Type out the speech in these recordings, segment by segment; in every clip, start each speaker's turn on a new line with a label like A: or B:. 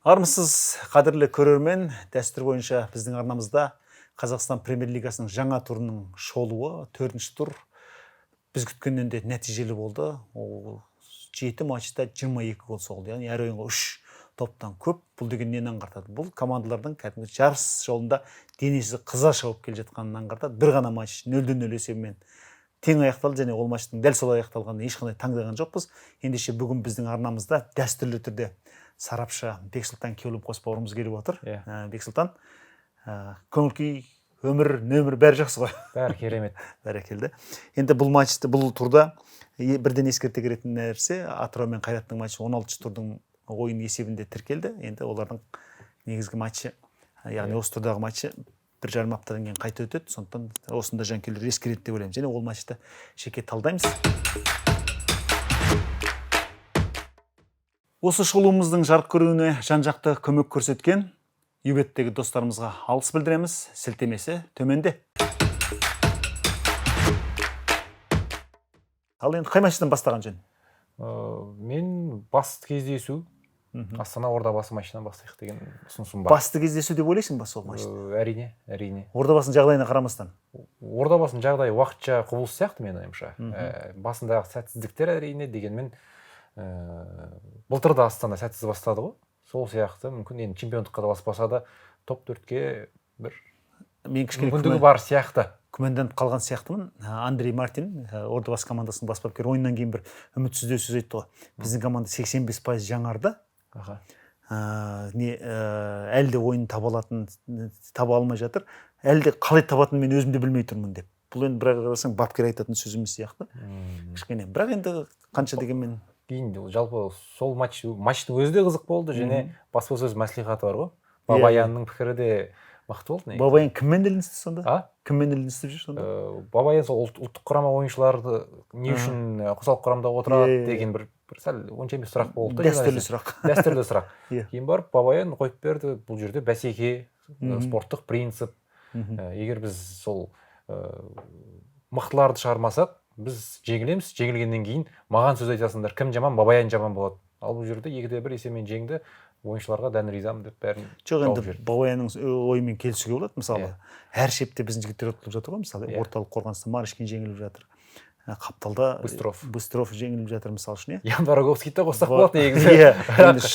A: Армысыз, қадірлі көрермен, дәстүр бойынша біздің арнамызда Қазақстан Премьер-лигасының жаңа турының шолуы, 4-ші тур біз күткеннен де нәтижелі болды. Ол 7 матчта 22 гол соғылды. Яғни әр ойынға 3 топтан көп. Бұл деген нені аңғартады? Бұл командалардың кәдімгі жарыс жолында денесі қыза шауып келе жатқанын аңғартады. Бір ғана матч 0-0 есебімен тең аяқталды, және ол матчтың дәл сол аяқталғанын ешқандай таңдаған жоқпыз. Ендеше бүгін біздің арнамызда дәстүрлі түрде сарапшы Бексұлтан Кеулімқос бауырымыз келіп отыр. Бексұлтан, көңіл-күй, өмір, нөмір бәрі жақсы ғой?
B: Бәрі керемет.
A: Бәрекелді. Енді бұл матчты, бұл турда бірден ескерте кететін нәрсе, Атырау мен Қайраттың матчы 16-ші турдың ойын есебінде тіркелді. Енді олардың негізгі матчы, яғни осы турдағы матчы 1,5 аптадан кейін қайта өтеді. Сондықтан осында жанкүйерлер ескереді деп ойлаймын. Және ол матчты жеке талдаймыз. Осы шолуымыздың жарық көруіне жан-жақты көмек көрсеткен Юбеттегі достарымызға алғыс білдіреміз. Сілтемесі төменде. Ал енді қай матчтан бастаған жөн?
B: Мен басты кездесу Астана Ордабасы матчынан бастайық деген ұсынысым бар.
A: Басты кездесу деп ойлайсың ба сол матчты?
B: Әрине.
A: Ордабасының жағдайына қарамастан.
B: Ордабасының жағдайы уақытша құбылыс сияқты мен ойымша. Басындағы сәтсіздіктер әрине дегенмен былтыр да Астана сәтсіз бастады ғой. Сол сияқты мүмкін енді чемпиондыққа да баспаса да топ 4-ке бір мүмкіндігі бар сияқты.
A: Күмәнданып қалған сияқтымын. Андрей Мартин, Ордабасы командасының бас бапкері, ойыннан кейін бір үмітсіздеу сөз айтты ғой. Біздің команда 85% жаңарды. Әлі де ойын таба алмай жатыр. Әлі де қалай табатынын мен өзім де білмей тұрмын деп. Бұл енді бірақ қарасаң бапкер айтатын сөзіміз сияқты. Кішкене. Бірақ енді қанша дегенмен
B: кейін жалпы сол матчтың өзі де қызық болды, және баспасөз мәслихаты бар ғой. Бабаянның пікірі де мықты болды.
A: Бабаян кіммен іліністі сонда? Кіммен іліністі жүр сонда?
B: Бабаян сол ұлттық құрама ойыншыларды не үшін қосалқы құрамда отырады деген бір сәл онша емес сұрақ болды.
A: Дәстүрлі сұрақ.
B: Дәстүрлі сұрақ. Кейін барып Бабаян қойып берді, бұл жерде бәсеке, спорттық принцип. Егер біз сол мықтыларды шығармасақ, біз жеңілеміз, жеңілгеннен кейін маған сөз айтасыңдар, кім жаман, Бабаян жаман болады. Ал бұл жерде 2-1 есебімен жеңді, ойыншыларға дән ризамын деп бәрін.
A: Жоқ, енді Бабаянның ойымен келісуге болады. Мысалы, әр шепте біздің жігіттер ұтылып жатыр ғой. Мысалы, орталық қорғаныста Марышкин жеңіліп жатыр. Қапталда Быстров жеңіліп жатыр, мысалы үшін.
B: Ян Бараговский да қоссақ болады негізі.
A: Енді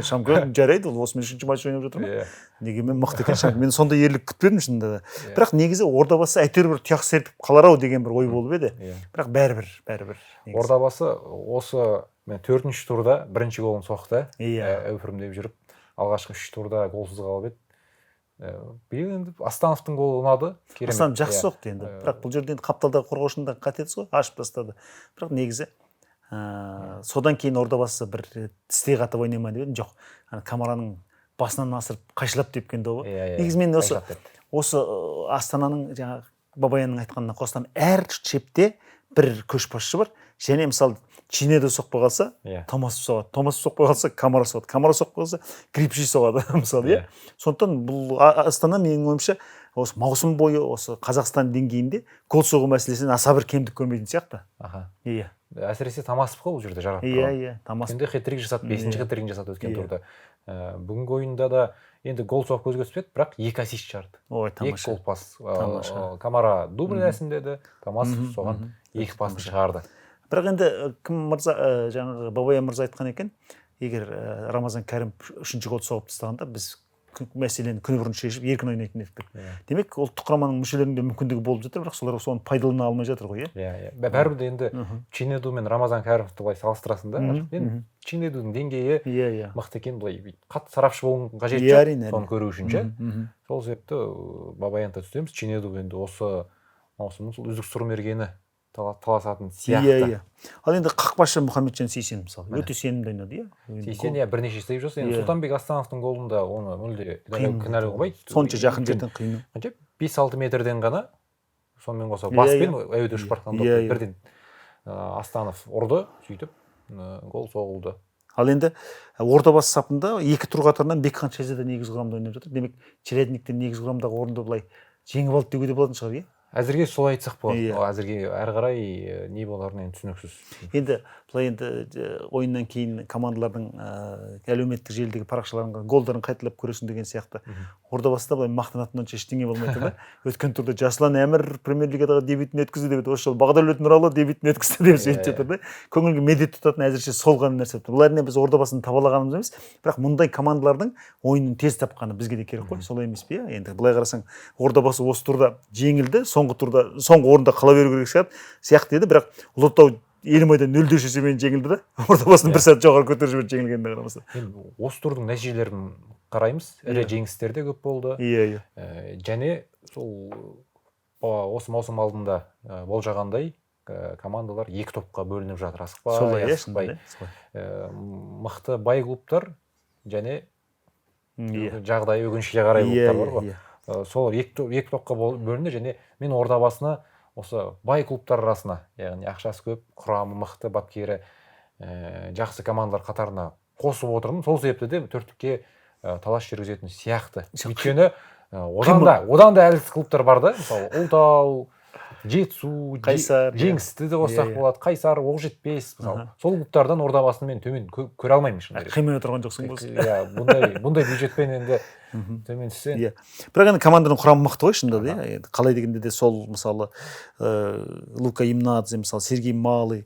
A: Шамко жарайды, ол 83-ші матч ойнап жатыр ма? Дегенмен мықты екен Шамко. Мен сондай ерлік күтпедім шынында да. Бірақ негізі Ордабасы әйтеуір бір тұяқ серпіп қалар-ау деген бір ой болып еді. Бірақ бәрібір.
B: Ордабасы осы 4-ші турда бірінші голын соқты. Өпірімдеп жүріп, алғашқы 3 турда голсыз қалып еді. Биыл енді Астановтың голы ұнады.
A: Астанов жақсы соқты енді. Бірақ бұл жерде енді Қапталдағы қорғаушының қатесі ғой, ашып тастады. Бірақ негізі содан кейін Ордабасы бір тістей қатып ойнамай дедім. Жоқ, Камараның басынан асырып қайшылап тепкен доғы. Негізі мен осы Астананың жаңағы Бабаянның айтқанына қосылам. Әр шепте бір көшбасшы бар. Және мысалы Чинеде соқпай қалса, Томасов соғады. Томасов соқпай қалса, Камара соғады. Камара соқпай қалса, Крипши соғады, мысалы. Сондықтан бұл Астана менің ойымша осы маусым бойы осы Қазақстан деңгейінде гол соғу мәселесінен аса бір кемдік көрмейтін сияқты.
B: Әсіресе Томасов қой бұл жерде жарап тұрған.
A: Томасов.
B: Енді хет-трик жасады, 5-ші хет-тригін жасады өткен турда. Бүгінгі ойында да енді гол соғып көзге түспеді, бірақ 2 ассист шығарды. 2 гол пас. Камара дубль рәсімдеді, Томасов соған 2 пасты шығарды.
A: Бірақ енді кім мырза, жаңағы Бабаян мырза айтқан екен, егер Рамазан Кәрім 3-ші гол соғып тастағанда біз мәселені күні бұрын шешіп еркін ойнайтын едік. Демек, ұлттық құраманың мүшелерінде мүмкіндігі болып жатыр, бірақ солар соны пайдалана алмай жатыр ғой,
B: бәрібір де енді Чинеду мен Рамазан Кәрімовті былай салыстырасың да. Енді Чинедудің деңгейі мықты екен, былай қатты сарапшы болуың қажет жоқ, соны көру үшін ше. Сол себепті Бабаянды түстеміз. Чинеду енді осы маусымның сол үздік сұрмергені таласатын сияқты.
A: Ал енді қақпашы Мұхамеджан Сейсен мысалы, өте сенімді ойнады.
B: Сейсен бірнеше сейв жасады. Енді Сұлтанбек Астановтың голында оны мүлде кінәлі қылмайды.
A: Сонша жақын жерден қиын.
B: 5-6 метрден ғана, сонымен қоса баспен әуеде ұшып бара жатқан допты бірден Астанов ұрды, сөйтіп гол соғылды.
A: Ал енді Ордабасы сапында 2 тур қатарынан Бекхан Шайзада негізгі құрамда ойнап жатыр. Демек, Челядниктен негізгі құрамдағы орынды былай жеңіп алды деуге де болатын шығар,
B: әзірге солай айтсақ болады. Әзірге әрі қарай не боларын енді түсініксіз.
A: Енді былай ойыннан кейін командалардың әлеуметтік желідегі парақшаларының голдарын қайталап көресің деген сияқты. Ордабасыда былай мақтанатын онша ештеңе болмайды да. Өткен турда Жасұлан Әмір Премьер-лигадағы дебютін өткізді деп еді. Осы жолы Бағдәулет Нұралы дебютін өткізді деп сөйтіп жатыр да. Көңілге медет тұтатын әзірше сол ғана нәрсе. Бұл әрине біз Ордабасыны табалағанымыз емес, бірақ мұндай командалардың ойынын тез тапқаны бізге де керек қой. Солай емес пе? Енді былай қарасаң Ордабасы осы турда жеңілді, соңғы орында қала беру керек сияқты еді, бірақ Ұлытау Елімайдан 0-0 есебімен жеңілді да. Ордабасын 1 сәт жоғары көтеріп жіберіп жеңілгеніне қарамастан.
B: Осы турдың нәтижелерін қараймыз. Ірі жеңістер де көп болды. Және сол осы маусым алдында болжағандай командалар 2 топқа бөлініп жатыр. Асықпай. Мықты бай клубтар және жағдайы өкінішке қарай клубтар бар ғой. Сол 2 топқа бөлінді және мен Ордабасыны осы бай клубтар арасына, яғни ақшасы көп, құрамы мықты, бапкері жақсы командалар қатарына қосып отырмын. Сол себепті де 4-ке талас жүргізетін сияқты. Өйткені одан да әлсіз клубтар бар да. Мысалы Ұлытау, Жетісу, Жеңісті де қоссақ болады, Қайсар, Оқжетпес, мысалы. Сол клубтардан Ордабасыны мен төмен көре алмаймын шынымен.
A: Қимай отырған жоқсың болсын.
B: Бұндай бюджетпен енді төмен түссе.
A: Бірақ енді команданың құрамы мықты ғой шынында да. Қалай дегенде де сол мысалы Лука Имнадзе, мысалы Сергей Малый,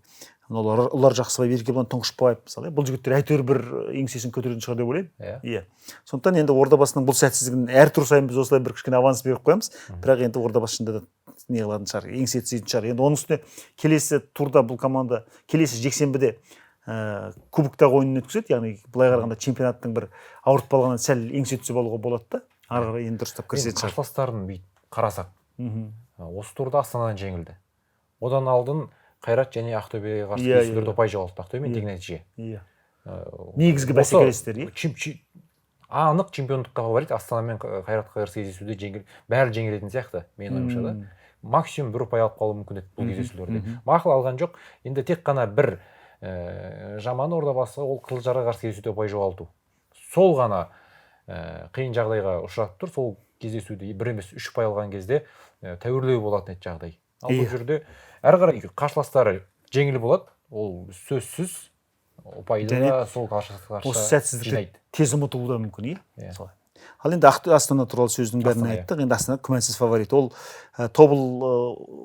A: олар Жақсыбай Беркебұлан Тұңғышбаев мысалы. Бұл жігіттер әйтеуір бір еңсесін көтеретін шығар деп ойлаймын. Сондықтан енді Ордабасының бұл сәтсіздігін әр тур сайын біз осылай бір кішкене аванс беріп қоямыз. Бірақ енді Ордабасы шынында да не қылатын шығар, еңсе түсетін шығар. Енді оның үстіне келесі турда бұл команда келесі жексенбіде кубоктағы ойынын өткізеді, яғни былай қарағанда чемпионаттың бір ауыртпалығынан сәл еңсе түсіп алуға болады да. Ары қарай енді дұрыстап кірісетін шығар.
B: Қарсыластарын қарасақ, осы турда Астанадан жеңілді. Одан алдын Қайрат және Ақтөбеге қарсы кездесулерде ұпай жоғалтты. Ақтөбемен тең нәтиже.
A: Негізгі бәсекелестер.
B: Анық чемпиондыққа фаворит Астана мен Қайратқа қарсы кездесуде бәрі жеңілетін сияқты, менің ойымша да. Максимум 1 ұпай алып қалуы мүмкін еді бұл кездесулерде. Мақұл алған жоқ. Енді тек қана бір жаман Ордабасы ол Қызылжарға қарсы кездесуде ұпай жоғалту. Сол ғана қиын жағдайға ұшырап тұр. Сол кездесуде 1 емес 3 ұпай алған кезде тәуірлеу болатын еді жағдай. Ал бұл жерде әрі қарай қарсыластары жеңіл болады. Ол сөзсіз ұпайды да сол қарсыластарға
A: осы сәтсіздікті тез ұмытуы да мүмкін, Ал енді Астана туралы сөздің бәрін айттық. Енді Астана күмәнсіз фаворит. Ол Тобыл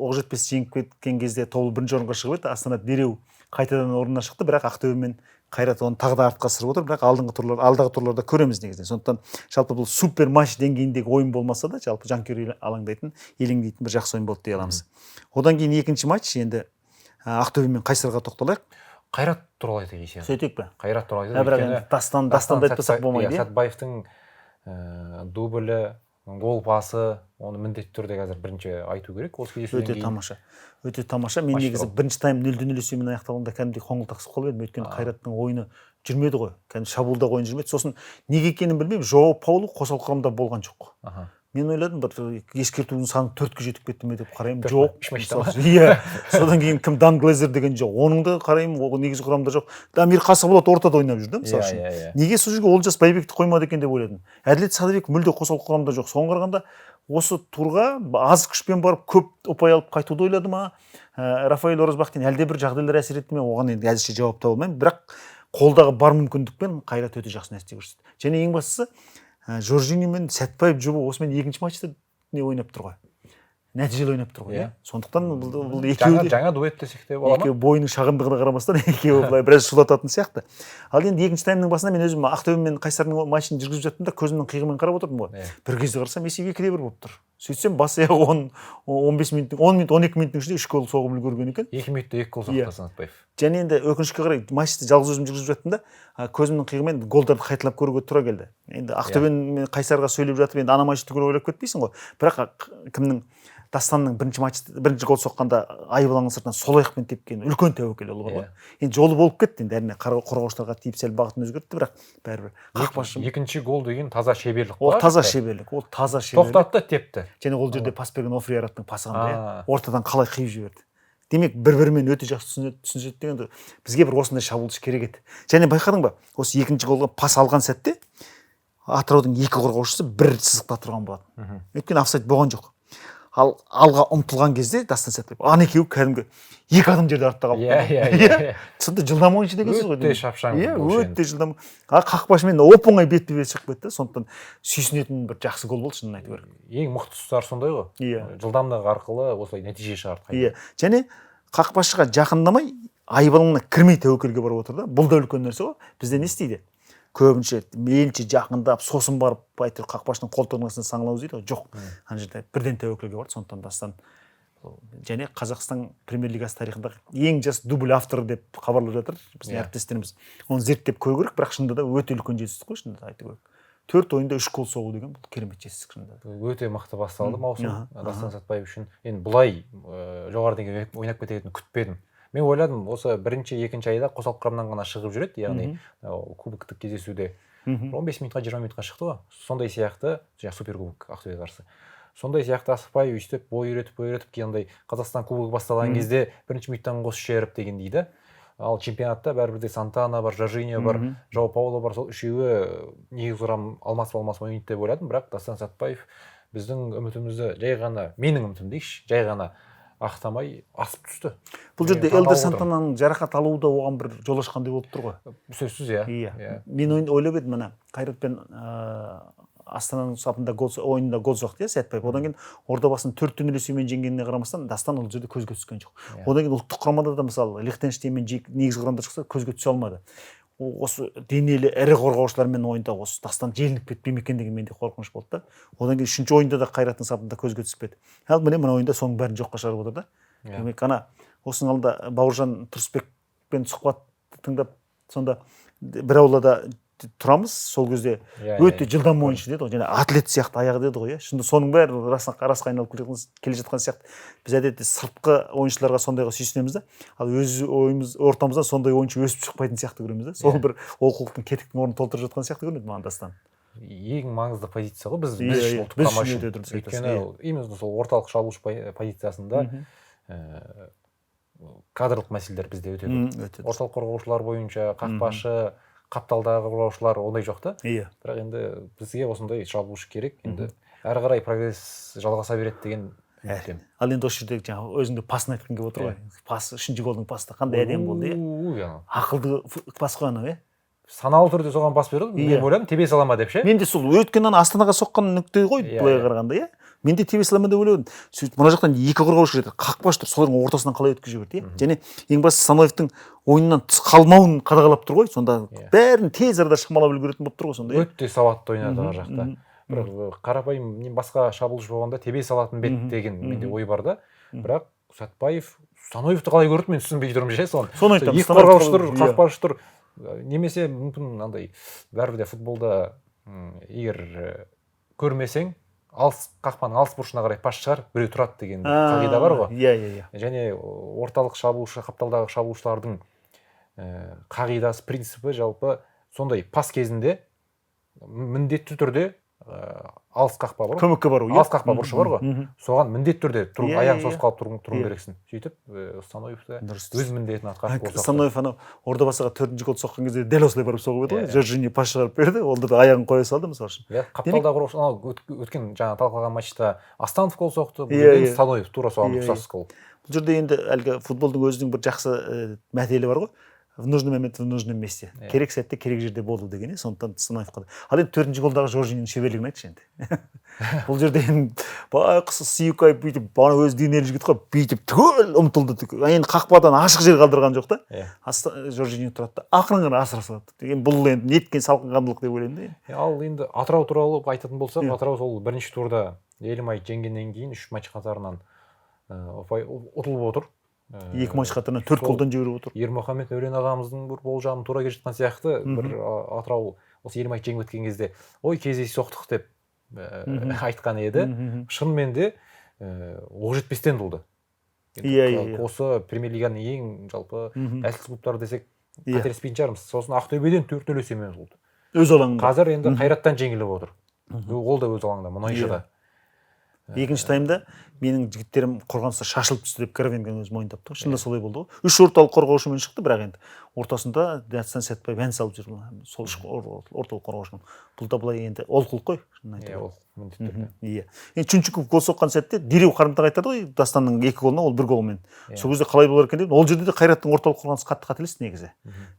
A: Оқжетпес жеңіп кеткен кезде Тобыл 1-ші орынға шығып еді. Астана дереу қайтадан орнына шықты, бірақ Ақтөбе мен Қайрат оны тағы да артқа ысырып отыр, бірақ алдағы турларда көреміз негізінен. Сондықтан жалпы бұл супер матч деңгейіндегі ойын болмаса да, жалпы жанкүйер алаңдайтын, елеңдейтін бір жақсы ойын болды дей аламыз. Одан кейін екінші матч енді Ақтөбе мен Қайсарға тоқталайық.
B: Қайрат туралы айтайық есен.
A: Сөйтейік пе?
B: Қайрат туралы айтайық.
A: Бірақ дастанда айтпасақ болмайды.
B: Сәтбаевтың дублі, гол пасы, оны міндетті түрде қазір бірінші айту керек.
A: Өте тамаша. Өте тамаша. Мен негізі бірінші тайм 0-0 есебімен аяқталғанда кәдімгідей қоңылтақсып қалып едім. Өйткені Қайраттың ойыны жүрмеді ғой. Кәдімгі шабуылдағы ойын жүрмеді. Сосын неге екенін білмеймін, Жоу Паулу қосалқы құрамда болған жоқ. Мен ойладым, бір ескертудің саны 4-ке жетіп кетті ме деп қараймын. Жоқ. Содан кейін кім Дан Глезер деген жоқ. Оның да қараймын, негізі құрамда жоқ. Дамир Қасықболат ортада ойнап жүрді, мысалы үшін. Неге сол жерге Олжас Байбекті қоймады екен деп ойладым. Әділет Садыбек мүлде қосалқы құрамда жоқ. Соған қарағанда осы турға аз күшпен барып көп ұпай алып қайтуды ойлады ма? Рафаэль Оразбақтен әлде бір жағдайлар әсер етті ме? Оған енді әзірше жауап таба алмаймын. Бірақ қолдағы бар мүмкіндікпен Қайрат өте жақсы нәтиже көрсетті. Және ең бастысы Жоржини мен Сәтбаев жұбы осымен екінші матчта не ойнап тұр ғой. Нәтижелі ойнап тұр ғой. Сондықтан бұл екеуі
B: жаңа дуэт десек те бола ма?
A: Екеуі бойының шағындығына қарамастан екеуі былай біраз шулататын сияқты. Ал енді екінші таймның басында мен өзім Ақтөбе мен Қайсардың матчын жүргізіп жатқанда көзімнің қиығымен қарап отырдым ғой. Бір кезде қарасам есеп 2-1 болып тұр. Сөйтсем бас аяғы 10 минут 12 минуттың ішінде 3 гол соғып үлгерген екен.
B: 2 минутта 2 гол соқты Сәтбаев.
A: Және енді өкінішке қарай матчты жалғыз өзім жүргізіп жаттым да, көзімнің қиығымен голдарды қайталап көруге тура келді. Енді Ақтөбе мен Қайсарға сөйлеп жатып енді ана матчты түгел ойлап кетпейсің ғой. Бірақ кімнің Дастанның бірінші гол соққанда айбалаңның сыртынан сол аяқпен тепкен үлкен тәуекел ол ғой. Енді жолы болып кетті, енді әрине қорғаушыларға тиіп сәл бағытын өзгертті, бірақ бәрібір қақпашы.
B: Екінші гол деген таза шеберлік
A: қой. Ол таза шеберлік, ол таза шеберлік.
B: Тоқтатты, тепті.
A: Және ол жерде пас берген Офри Араттың пасы қандай, ортадан қалай қиып жіберді. Демек бір-бірімен өте жақсы түсініседі дегенде бізге бір осындай шабуылшы керек еді. Және байқадың ба, осы екінші голға пас алған сәтте Атыраудың екі қорғаушысы бір сызықта тұрған болатын. Өйткені офсайд болған жоқ. ал алға ұмтылған кезде Дастан Сәтбаев ана екеуі кәдімгі 2 адым жерде артта қалып
B: иә
A: сонда жылдам ойыншы деген сөз ғой
B: өте шапшаң
A: өте жылдам қақпашымен оп оңай бетпе бет шығып кетті сондықтан сүйсінетін бір жақсы гол болды шынын айту керек
B: ең мықты тұстары сондай ғой жылдамдығы арқылы осылай нәтиже шығарды
A: және қақпашыға жақындамай айбалыңына кірмей тәуекелге барып отыр да бұл да үлкен нәрсе ғой бізде не істейді көбінше мейлінше жақындап сосын барып әйтеуір қақпашының қолтығының астына саңлау іздейді ғой жоқ ана жерде бірден тәуекелге барды сондықтан Дастан және Қазақстан премьер-лигасы тарихындағы ең жас дубль авторы деп хабарлап жатыр біздің әріптестеріміз оны зерттеп көру керек бірақ шынында да өте үлкен жетістік қой шынында айту керек 4 ойында 3 гол соғу деген бұл керемет жетістік шынында
B: өте мықты басталды маусым Дастан Сәтбаев үшін енді бұлай жоғары деңгейде ойнап кететінін күтпедім мен ойладым осы бірінші екінші айда қосалқы құрамнан ғана шығып жүреді яғни кубоктық кездесуде 15 минутқа 20 минутқа шықты ғой сондай сияқты суперкубок Ақтөбеге қарсы сондай сияқты асықпай өйстіп бой үйретіп андай Қазақстан кубогы басталған кезде бірінші минуттан қосып жіберіп деген дейді ал чемпионатта бәрібір де Сантана бар Жоржиньо бар Жау Пауло бар сол үшеуі негізгі құрам алмасып ойнайды деп ойладым бірақ Дастан Сәтбаев біздің үмітімізді жай ғана менің үмітім дейікші жай ғана ақтамай асып түсті.
A: Бұл жерде Элдер Сантананың жарақат алуы да оған бір жол ашқандай болып тұр ғой.
B: Сөзсіз
A: иә. Мен ойлап едім мына Қайратпен Астананың сапында ойында гол соқты Сәтбаев. Одан кейін Ордабасын 4-0 есебімен жеңгеніне қарамастан Дастан ол жерде көзге түскен жоқ. Одан кейін ұлттық құрамада да мысалы Лихтенштейнмен негізгі құрамда шықса көзге түсе алмады. Осы денелі ірі қорғаушылармен ойында осы Дастан желініп кетпей ме екен деген менде қорқыныш болды да. Одан кейін үшінші ойында да Қайраттың сапында көзге түспеді. Ал міне мына ойында соның бәрін жоққа шығарып отыр да. Демек ана осының алдында Бауыржан Тұрысбекпен сұхбат тыңдап сонда бір аулада тұрамыз сол кезде өте жылдам ойыншы деді ғой және атлет сияқты аяғы деді ғой шынында соның бәрі расқа айналып келе жатқан сияқты біз әдетте сыртқы ойыншыларға сондайға сүйсінеміз да ал өз ойымыз ортамыздан сондай ойыншы өсіп шықпайтын сияқты көреміз да сол бір олқылықтың кетіктің орнын толтырып жатқан сияқты көрінеді маған Дастан
B: ең маңызды позиция ғой біз үшін ұлттық құрама үшін өйткені именно сол орталық шабуылшы позициясында кадрлық мәселелер бізде өте көп орталық қорғаушылар бойынша қақпашы қапталдағы қорғаушылар ондай жоқ та бірақ енді бізге осындай шабуылшы керек енді әрі қарай прогресс жалғаса береді деген үміттемін
A: ал енді осы жерде жаңағы өзіңді пасын айтқың келіп отыр ғой пас үшінші голдың пасы қандай әдемі болды ақылды пас қой анау
B: саналы түрде соған пас берді мен ойладым тебе сала ма деп ше
A: мен де сол өйткені Астанаға соққан нүкте ғой былай қарағанда мен де тебе сала ма деп ойладым сөйтіп мына жақтан екі қорғаушы кетеді қақпашы тұр солардың ортасынан қалай өткізіп жіберді және ең бастысы Санаевтың ойыннан тыс қалмауын қадағалап тұр ғой сонда бәрін тез арада шамалап үлгеретін болып тұр ғой сонда
B: өте сауатты ойнады ар жақта бірақ қарапайым мен басқа шабуылшы болғанда тебе салатын бет деген менде ой бар да бірақ Сәтбаев Санаевты қалай көрді мен түсінбей тұрмын ше соны екі қорғаушы тұр қақпашы тұр немесе мүмкін андай бәрібір де футболда егер көрмесең алыс қақпаның алыс бұрышына қарай пас шығар біреу тұрады деген қағида бар ғой және орталық шабуылшы қапталдағы шабуылшылардың қағидасы принципі жалпы сондай пас кезінде міндетті түрде алыс қақпа бар
A: көмекке бару
B: алыс қақпа бұрышы бар ғой соған міндетті түрде тұрып аяғын созып қалып тұруың керексің сөйтіп Становев та өз міндетін атқарып гол соқты
A: Становев анау Ордабасыға 4-ші гол соққан кезде дәл осылай барып соғып еді ғой Жоржиньо пас шығарып берді ол да аяғын қоя салды мысалы үшін
B: қапталдағы анау өткен жаңа талқылаған матчта Астанов гол соқты бұл Становев тура соған ұқсас гол
A: бұл жерде енді әлгі футболдың өзінің бір жақсы мәтелі бар ғой в нужный момент в нужном месте керек сәтте керек жерде болу деген сондықтан Становевқа ал енді 4-ші голдағы Жоржиньоның шеберлігін айтшы енді бұл жерде енді байқұс сүйкай бүйтіп ана өзі денелі жігіт қой бүйтіп түгел ұмтылды енді қақпадан ашық жер қалдырған жоқ та Жоржиньо тұрады да ақырын ғана асыра салады деген бұл енді неткен салқынқандылық деп ойлаймын да
B: ал енді Атырау туралы айтатын болсақ Атырау сол бірінші турда Елімай жеңгеннен кейін 3 матч қатарынан ұтылып отыр
A: 2 матч қатарынан 4 голдан жіберіп отыр
B: Ермұхамед Өрен ағамыздың бір болжамы тура келе жатқан сияқты бір Атырау осы Елімай жеңіп өткен кезде ой кездейсоқтық деп айтқан еді шынымен де оқжетпестен болды осы премьер-лиганың ең жалпы әлсіз клубтары десек қателеспейтін шығармыз сосын Ақтөбеден 4-0 есебімен ұтылды
A: өз алаңында
B: қазір енді Қайраттан жеңіліп отыр ол да өз алаңында Мұнайшыда
A: Екінші таймда менің жігіттерім қорғаныста шашылып түсті деп Коровенко өзі мойындапты. Шынында солай болды ғой. 3 орталық қорғаушымен шықты, бірақ енді ортасында Датстан Сәтбаев ән салып жүр. Сол орталық қорғаушымен. Бұл да былай енді олқылық қой.
B: Ол міндетті.
A: Иә. Енді Чунчуков гол соққан сәтте дереу қарымта қайтарды ғой Дастанның 2 голына, ол 1 голмен. Сол кезде қалай болар екен деп, ол жерде де Қайраттың орталық қорғанысы қатты қателесті негізі.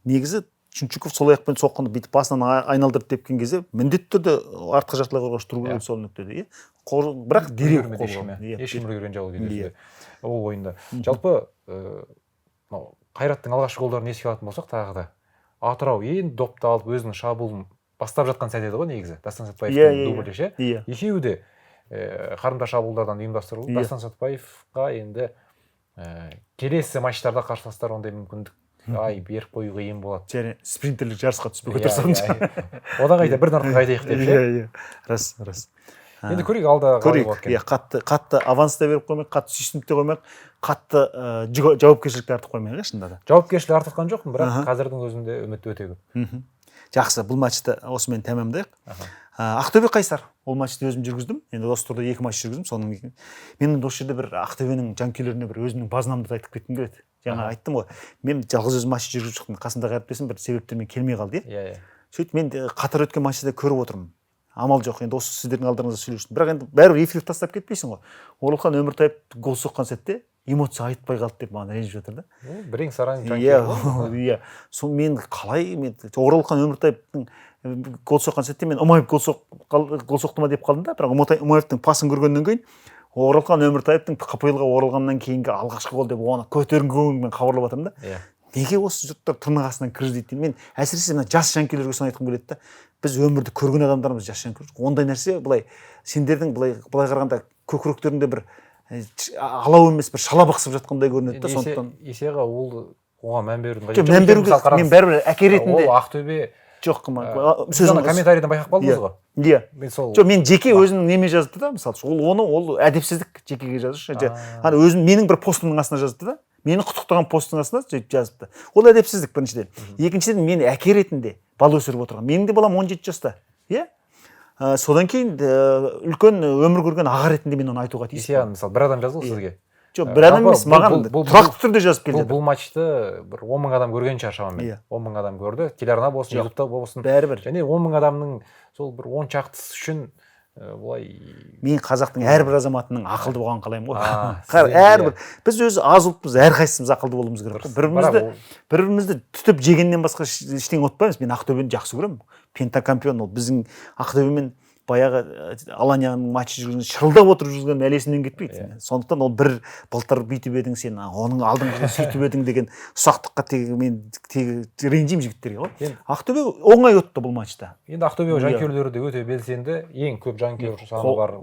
A: Негізі Чунчуков сол аяқпен соққанда бүйтіп басынан айналдырып тепкен кезде міндетті түрде артқы жартылай қорғаушы тұру керек сол нүктеде, иә. Бірақ дереу
B: ешкім үлгерген жоқ кездесуде. Ол ойында. Жалпы Қайраттың алғашқы голдарын еске алатын болсақ, тағы да Атырау енді допты алып өзінің шабуылын бастап жатқан сәт еді ғой негізі. Дастан Сәтбаевтың дублі ше. Екеуі де қарымта шабуылдардан ұйымдастырылып, Дастан Сәтбаевқа енді келесі матчтарда қарсыластар ондай мүмкіндік беріп қою қиын болады.
A: Және спринтерлік жарысқа түспей отырсам.
B: Одан қайта бір нарқы қайтайық деп ше.
A: Рас.
B: Енді көрейік алда қалай болады екен.
A: Қатты аванс та беріп қоймайық, қатты сүйсініп те қоймайық, қатты жауапкершілікті артып қоймайық, шынында да.
B: Жауапкершілік артқан жоқпын, бірақ қазірдің өзінде үміт өте көп.
A: Жақсы, бұл матчты осымен тәмамдайық. Ақтөбе Қайсар. Ол матчты өзім жүргіздім. Енді осы турда 2 матч жүргіздім. Соның мен осы жерде бір Ақтөбенің жанкүйерлеріне бір өзімнің базынамды айтып кеткім келеді. Жаңа айттым ғой. Мен жалғыз өзім матч жүргізіп шықтым. Қасымдағы әріптесім бір себептермен келмей қалды,
B: иә.
A: Сөйтіп мен қатар өткен матчты көріп отырмын. Амал жоқ, енді осы сіздердің алдарыңызда сөйлеушін. Бірақ енді бәрібір эфирді тастап кетпейсің ғой. Оралхан Өміртаев гол соққан сәтте эмоция айтпай қалды деп маған ренжіп жатыр да.
B: Бірең сараң жанкүйер.
A: Иә. Сол мен Оралхан Өміртаевтың гол соққан сәтте мен Умаев гол соқты ма деп қалдым да, бірақ Умаевтың пасын көргеннен кейін Оралхан Өміртаевтың КПЛ-ға оралғаннан кейінгі алғашқы гол деп оны көтеріңкі көңілмен хабарлап жатырмын да. Неге осы жұрттар тырнақ астынан кірді дейді. Мен әсіресе мына жас жанкүйерлерге соны айтқым келеді да. Біз өмірді көрген адамдармыз, жас жанкүйер. Ондай нәрсе былай сендердің былай қарағанда көкіректеріңде бір алау емес, бір шала бықсып жатқандай көрінеді да. Сондықтан
B: Есеға оған мән берудің
A: қажеті жоқ. Мән беруге мен бәрібір әке ретінде
B: ол Ақтөбе
A: жоқ
B: сөзін комментарийден байқап қалдыңыз ғой.
A: Иә. Жоқ, мен жеке өзімнің неме жазыпты да, мысалы. Ол әдепсіздік жекеге жазышы. Ана өзім менің бір постымның астына жазыпты да. Мені құттықтаған посттың астына жазыпты. Ол әдепсіздік біріншіден. Екіншіден мен әке ретінде бала өсіріп отырған. Менің де балам 17 жаста. Иә? Содан кейін үлкен өмір көрген аға ретінде мен оны айтуға тиіспін.
B: Есеян, мысалы, бір адам жазды ғой сізге.
A: Жоқ, бір адам емес, маған тұрақты түрде жазып келді.
B: Бұл матчты бір 10 мың адам көрген шығар шамамен. 10 мың адам көрді. Телеарна болсын, ютубта болсын.
A: Бәрібір.
B: Және 10 мың адамның сол бір 10 шақтысы үшін былай
A: мен қазақтың әрбір азаматының ақылды болғанын қалаймын ғой. Әрбір біз өзі аз ұлтпыз, әрқайсымыз ақылды болуымыз керек. Бір-бірімізді түтіп жегеннен басқа ештеңе ұмытпаймыз. Мен Ақтөбені жақсы көремін. Пентакампион ол біздің Ақтөбемен баяғы Аланияның матчы жүргенде шырылдап отырып жүрген әлесінен кетпейді. Сондықтан ол бір былтыр бүйтіп едің сен, оның алдыңғы сөйтіп едің деген ұсақтыққа мен ренжимін жігіттерге ғой. Ақтөбе оңай өтті бұл матчта.
B: Енді Ақтөбе жанкүйерлері де өте белсенді, ең көп жанкүйер саны бар.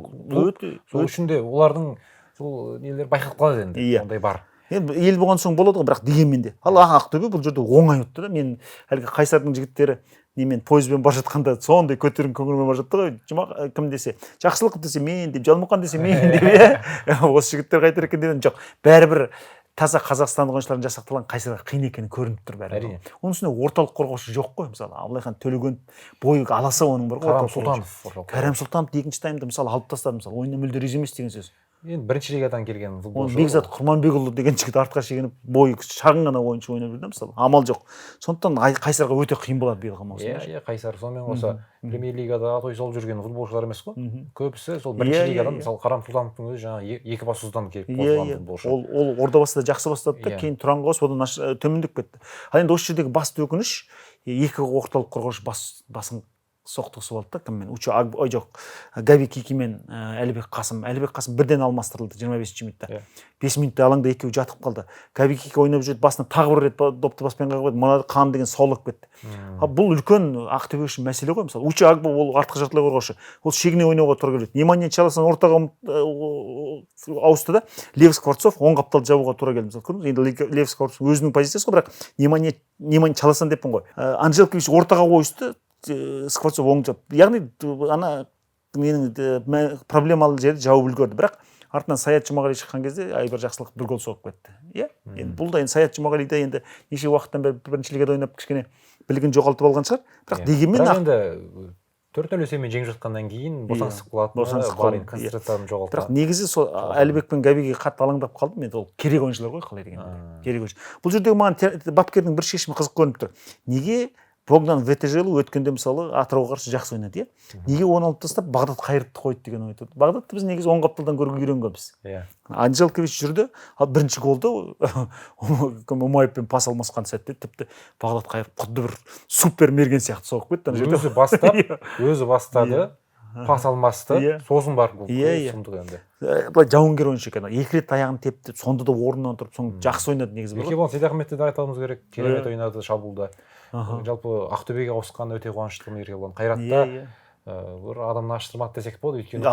B: Сол үшін де олардың сол нелер байқалып қалады енді. Ондай бар.
A: Енді ел болған соң болады ғой, бірақ дегенмен де. Ал Ақтөбе бұл жерде оңай өтті да. Мен әлгі Қайсардың жігіттері немен пойызбен бара жатқанда сондай көтеріңкі көңілмен бара жатты ғой. Кім десе Жақсылықов десе мен деп, Жалмұқан десе мен деп, осы жігіттер қайтар екен деген жоқ. Бәрібір таза қазақстандық ойыншылардың жасақталған Қайсарға қиын екені көрініп тұр бәрібір. Оның үстіне орталық қорғаушы жоқ қой, мысалы Абылайхан Төлеген бойы аласа оның бар ғой. Кәрім Сұлтанов екінші таймда мысалы алып тастады, мысалы ойыннан мүлде риза емес деген сөз.
B: Енді бірінші лигадан келген футболшы.
A: Бекзат Құрманбекұлы деген жігіт артқа шегініп, бойы шағын ғана ойыншы ойнап жүрді мысалы. Амал жоқ. Сондықтан Қайсарға өте қиын болады биылғы маусым.
B: Иә, Қайсар сонымен қоса Премьер-лигада атой салып жүрген футболшылар емес қой. Көбісі сол бірінші лигадан, мысалы Қарам Сұлтановтың өзі жаңа Екібастұздан келіп қосылған футболшы.
A: Ол Ордабасыда жақсы бастады да, кейін Тұранға ауысып, одан төмендеп кетті. Ал енді осы жердегі басты өкініш, екі орталық қорғаушы басын соқтығысып алды да, кіммен? Габи Кики мен Әлібек Қасым бірден алмастырылды 25-ші минутта. 5 минутта алаңда екеуі жатып қалды. Габи Кики ойнап жүрді, басына тағы бір рет допты баспен қағып еді. Мына қан деген саулап кетті. Бұл үлкен Ақтөбе үшін мәселе ғой. Мысалы, Уча Агбо ол артқы жартылай қорғаушы. Ол шегіне ойнауға тура келеді. Неманья Чаласан ортаға ауысты да, Лев Скворцов оң қапталды жабуға тура келді. Мысалы, көрдіңіз? Енді Лев Скворцов өзінің позициясы ғой, бірақ Неманья Чаласан деппін ғой. Анжелкович ортаға ойысты, Скворцов оң жап. Яғни ана менің проблемалы жерді жауып үлгерді. Бірақ артынан Саят Жұмағали шыққан кезде Айбар Жақсылықов бір гол соғып кетті. Иә? Енді бұл да енді Саят Жұмағали да енді неше уақыттан бері бірінші лигада ойнап кішкене білігін жоғалтып алған шығар. Бірақ дегенмен
B: енді 4-0 есебімен жеңіп жатқаннан кейін босаңсып қалатыны
A: босаңсып
B: бар,
A: қалды.
B: концентрацияларын жоғалтады.
A: Бірақ негізі сол Әлібек пен Габиге қатты алаңдап қалдым. Енді ол керек ойыншылар ғой, қалай дегенде. Керек ойыншы. Бұл жердегі маған бапкердің бір шешімі қызық көрініп тұр. Неге Богдан Ветежелу өткенде мысалы Атырауға қарсы жақсы ойнады, иә? Неге оны алып тастап Бағдат Қайратты қойды деген ой туды. Бағдатты біз негізі оң қапталдан көруге үйренгенбіз.
B: Иә.
A: Анжелкович жүрді, ал бірінші голды Умаевпен пас алмасқан сәтте тіпті Бағдат Қайрат құдды бір супер мерген сияқты соғып кетті.
B: Өзі бастады, пас алмасты, сосын барып сұмдық енді.
A: Былай жауынгер ойыншы екен. Екі рет аяғын тепті, сонда да орнынан тұрып, соны жақсы ойнады негізі.
B: Еркебұлан Сейдахметті де айтуымыз керек. Керемет ойнады шабуылда. Жалпы Ақтөбеге ауысқанына өте қуаныштымын Еркебұлан. Қайратта бір адамны аштырмады десек болады, өйткені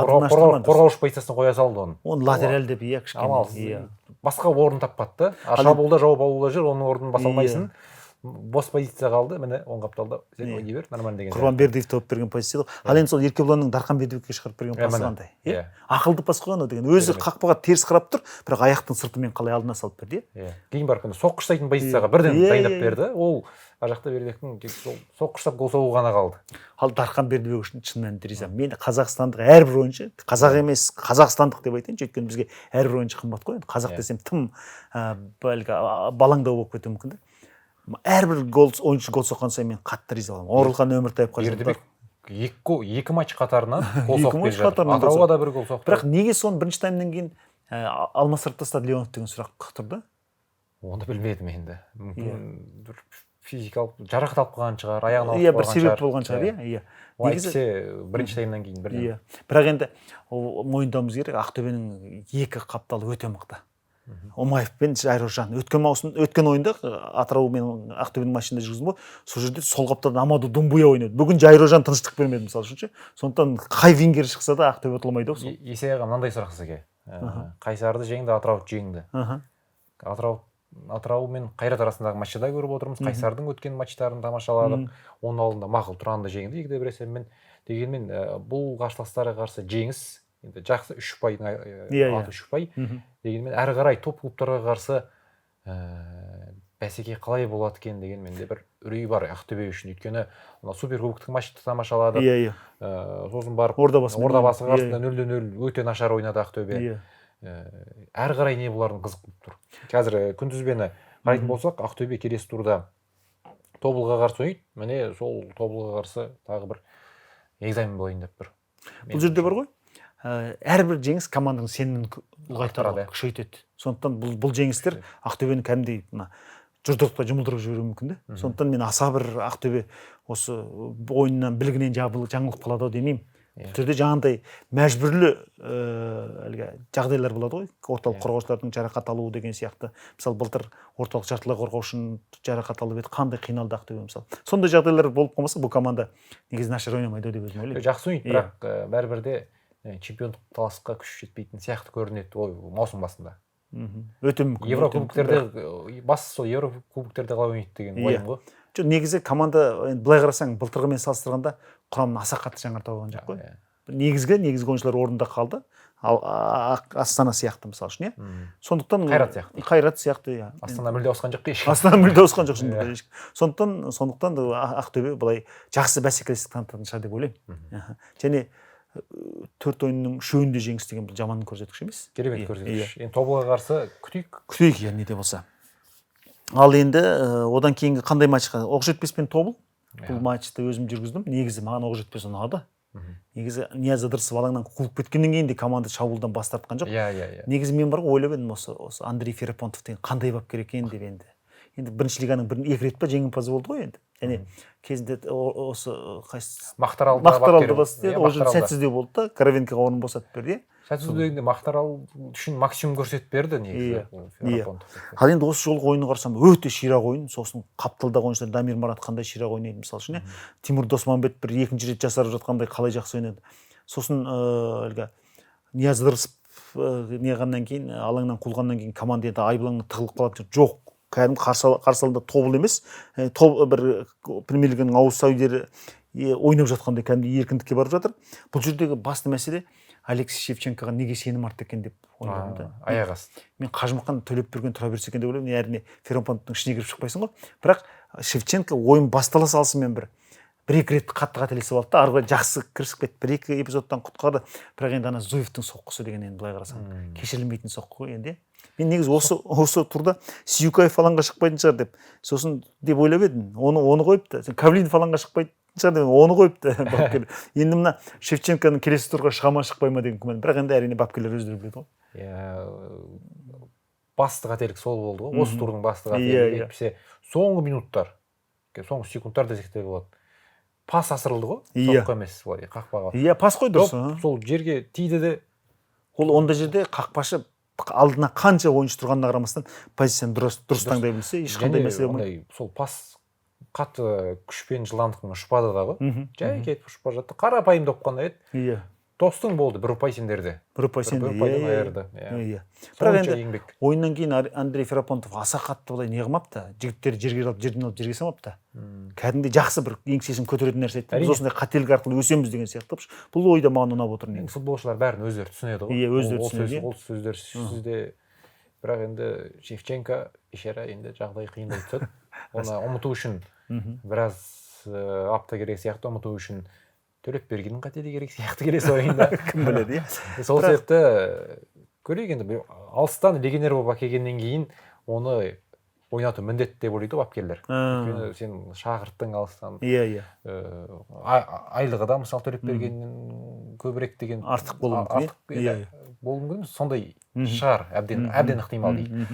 B: қорғаушы позициясына қоя салды оны.
A: Оны латераль деп кішкене.
B: Басқа орын таппады. Шабуылда жауап алуда жүр, оның орнын баса алмайсың. Бос позиция қалды, міне оң қапталда сен ойнай бер, нормально деген.
A: Құрбанбердиев тауып берген позиция. Ал енді сол Еркебұланның Дарханбердиевке шығарып берген пасы қандай? Ақылды пас қойған ол деген. Өзі қақпаға теріс қарап тұр, бірақ аяқтың сыртымен қалай алдына салып берді, иә.
B: Кейін барып соққыштайтын позицияға бірден дайындап берді. Ол ар жақта Бердібектің тек сол соққыштап гол соғу ғана қалды.
A: Ал Дарханбердиев үшін шын мәнінде ризамын. Мен қазақстандық әрбір ойыншы, қазақ емес, қазақстандық деп айтайыншы, өйткені бізге әрбір ойыншы қымбат қой. Қазақ десем тым балаңдау болып кетуі мүмкін да. Әрбір ойыншы гол соққан сайын мен қатты риза боламын. Оралхан Өміртаевқа
B: Бердібек екі матч қатарынан гол соғып келе жатыр. Атырауға да бір гол соқты.
A: Бірақ неге соны бірінші таймнан кейін алмастырып тастады Леонов деген сұрақ тұрды?
B: Оны білмедім енді. Мүмкін бір физикалық жарақат алып қалған шығар, аяғын алып
A: қалған шығар. Бір себеп болған шығар, иә.
B: Негізі бірінші таймнан кейін бірден.
A: Бірақ енді мойындауымыз керек, Ақтөбенің екі қапталы өте мықты. Омаев пен Жайрожан өткен ойында Атырау мен Ақтөбенің матчында жүргіздім ғой, сол жерде сол қапталда Амаду Думбуя ойнады. Бүгін Жайрожан тыныштық бермеді мысалы үшін ше. Сондықтан қай вингер шықса да Ақтөбе ұтылмайды ғой.
B: Есейға мынандай сұрақ сізге. Қайсарды жеңді, Атырауды жеңді. Атырау мен Қайрат арасындағы матчты да көріп отырмыз. Қайсардың өткен матчтарын тамашаладық. Оның алдында Мақұл Тұранды жеңді 2-1 есебімен. Дегенмен бұл қарсыластарға қарсы жеңіс енді жақсы 3 ұпайдың аты 3 ұпай. Дегенмен әрі қарай топ клубтарға қарсы бәсеке қалай болады екен деген менде бір үрей бар Ақтөбе үшін. Өйткені суперкубоктық матчты тамашаладық. Сосын барып Ордабасы қарсысында 0-0 өте нашар ойнады Ақтөбе. Әрі қарай не бұлардың қызық болып тұр. Қазір күнтізбені қарайтын болсақ, Ақтөбе келесі турда Тобылға қарсы ойнайды. Міне сол Тобылға қарсы тағы бір экзамен болайын деп тұр.
A: Бұл жерде бар ғой. Әрбір жеңіс команданың сенімін ұлғайтады, күшейтеді. Сондықтан бұл жеңістер Ақтөбені кәдімгідей жұртшылыққа жұмылдырып жіберуі мүмкін де. Сондықтан мен аса бір Ақтөбе осы ойыннан білгінен жаңылып қалады демеймін. Бұл жерде жаңағындай мәжбүрлі жағдайлар болады ғой. Орталық қорғаушылардың жарақат алуы деген сияқты. Мысалы былтыр орталық жартылай қорғаушының жарақат алып еді, қандай қиналды Ақтөбе мысалы. Сондай жағдайлар болып қалмаса, бұл команда негізі нашар ойнамайды деп өзім ойлаймын.
B: Жақсы ойнайды, бірақ бәрібірде чемпиондық таласқа күш жетпейтін сияқты көрінеді ой маусым басында.
A: Өте мүмкін.
B: Еврокубоктерде басты сол Еврокубоктерде қалай ойнайды деген ойым ғой.
A: Негізі команда былай қарасаң былтырғымен салыстырғанда құрамын аса қатты жаңарта алған жоқ қой. Негізгі ойыншылар орында қалды. Ал Астана сияқты мысалы үшін, иә. Сондықтан Қайрат сияқты, иә.
B: Астана мүлде ауысқан жоқ ешкім.
A: Астана мүлде ауысқан жоқ шынында. Сондықтан Ақтөбе былай жақсы бәсекелестік танытатын шығар деп ойлаймын. Және 4 ойынның 3-інде жеңіс деген бұл жаман көрсеткіш емес.
B: Керемет көрсеткіш. Енді Тобылға қарсы күтейік.
A: Күтейік, иә, неде болса. Ал енді одан кейінгі қандай матчқа? Оқжетпес пен Тобыл. Бұл матчты өзім жүргіздім. Негізі маған Оқжетпес ұнады. Негізі Нияз Ыдырысов алаңнан қуылып кеткеннен кейін де команда шабуылдан бас тартқан жоқ. Негізі мен бар ғой ойлап едім осы Андрей Ферапонтов деген қандай бапкер екен деп енді. Енді бірінші лиганың 2 рет па жеңімпазы болды ғой енді. Және кезінде осы Мақтаралды бастады, ол жерде сәтсіздеу болды да, Коровенкоға орын босатып берді.
B: Сәтсіздеу дегенде Мақтарал үшін максимум көрсетіп берді негізі.
A: Ал енді осы жолғы ойынды қарасам өте ширақ ойын, сосын қапталдағы ойыншылар Дамир Марат қандай ширақ ойнайды мысалы үшін. Тимур Досманбет бір 2-ші рет жасарып жатқандай қалай жақсы ойнады. Сосын Нияз Ыдырысов неғаннан кейін, алаңнан қуылғаннан кейін команда енді айбылаңына тығылып қалады жоқ. Кәдімгі қарсы алында Тобыл емес, бір премьер лиганың ауыз сәулері ойнап жатқандай кәдімгі еркіндікке барып жатыр. Бұл жердегі басты мәселе Алексей Шевченкоға неге сенім артты екен деп ойладым да.
B: Аяқ асты.
A: Мен қажымұқан төлеп берген тұра берсе екен деп ойлаймын. Әрине Ферапонтовтың ішіне кіріп шықпайсың ғой. Бірақ Шевченко ойын бастала салысымен бір бір-екі рет қатты қателесіп алды да, ары қарай жақсы кірісіп кетті. Бір-екі эпизодтан құтқарды. Бірақ енді ана Зуевтің соққысы деген енді былай қарасаң кешірілмейтін соққы ғой енді. Мен негізі осы турда Сүйкаев алаңға шықпайтын шығар деп, сосын деп ойлап едім. Оны қойыпты. Кавлинов алаңға шықпайтын шығар деп, оны қойыпты бапкер. Енді мына Шевченконың келесі турға шыға ма шықпай ма деген күмән. Бірақ енді әрине бапкерлер өздері біледі ғой.
B: Басты қателік сол болды ғой. Осы турдың басты қателігі әйтпесе соңғы минуттар, соңғы секундтар десек те болады. Пас асырылды ғой, соққы емес былай қақпаға.
A: Иә, пас қой дұрыс.
B: Сол жерге тиді де.
A: Ол ондай жерде қақпашы алдына қанша ойыншы тұрғанына қарамастан позицияны дұрыс таңдай білсе, ешқандай мәселе болмайды.
B: Сол пас қатты күшпен жылдамдықпен ұшпады да ғой. Жай кетіп ұшып бара жатты. Қарапайым доп қана еді.
A: Иә.
B: Тостың болды, бір ұпай сендерде.
A: Бір ұпай сенде.
B: Айырды.
A: Иә. Бірақ енді ойыннан кейін Андрей Ферапонтов аса қатты олай не қылмапты. Жігіттер жерден алып жерге салмапты. Кәдімгідей жақсы бір еңсесін көтеретін нәрсе айтты. Біз осындай қателік арқылы өсеміз деген сияқты. Бұл ойда маған ұнап отыр негізі.
B: Футболшылар бәрін өздері түсінеді ғой.
A: Иә, өздері түсінеді.
B: Ол сөздер сізде. Бірақ енді Шевченко ишара енді жағдай қиындай түседі. Оны ұмыту үшін біраз апта керек сияқты, ұмыту үшін Төлепбергеннің қателігі керек сияқты келесі ойында.
A: Кім біледі, иә.
B: Сол себепті көрейік енді алыстан легионер болып әкелгеннен кейін оны ойнату міндетті деп ойлайды бапкерлер. Сен шақырттың алыстан.
A: Иә.
B: Айлығы да мысалы Төлепбергеннен көбірек деген
A: артық болуы мүмкін.
B: Болуы мүмкін, сондай шығар, әбден ықтимал дейді.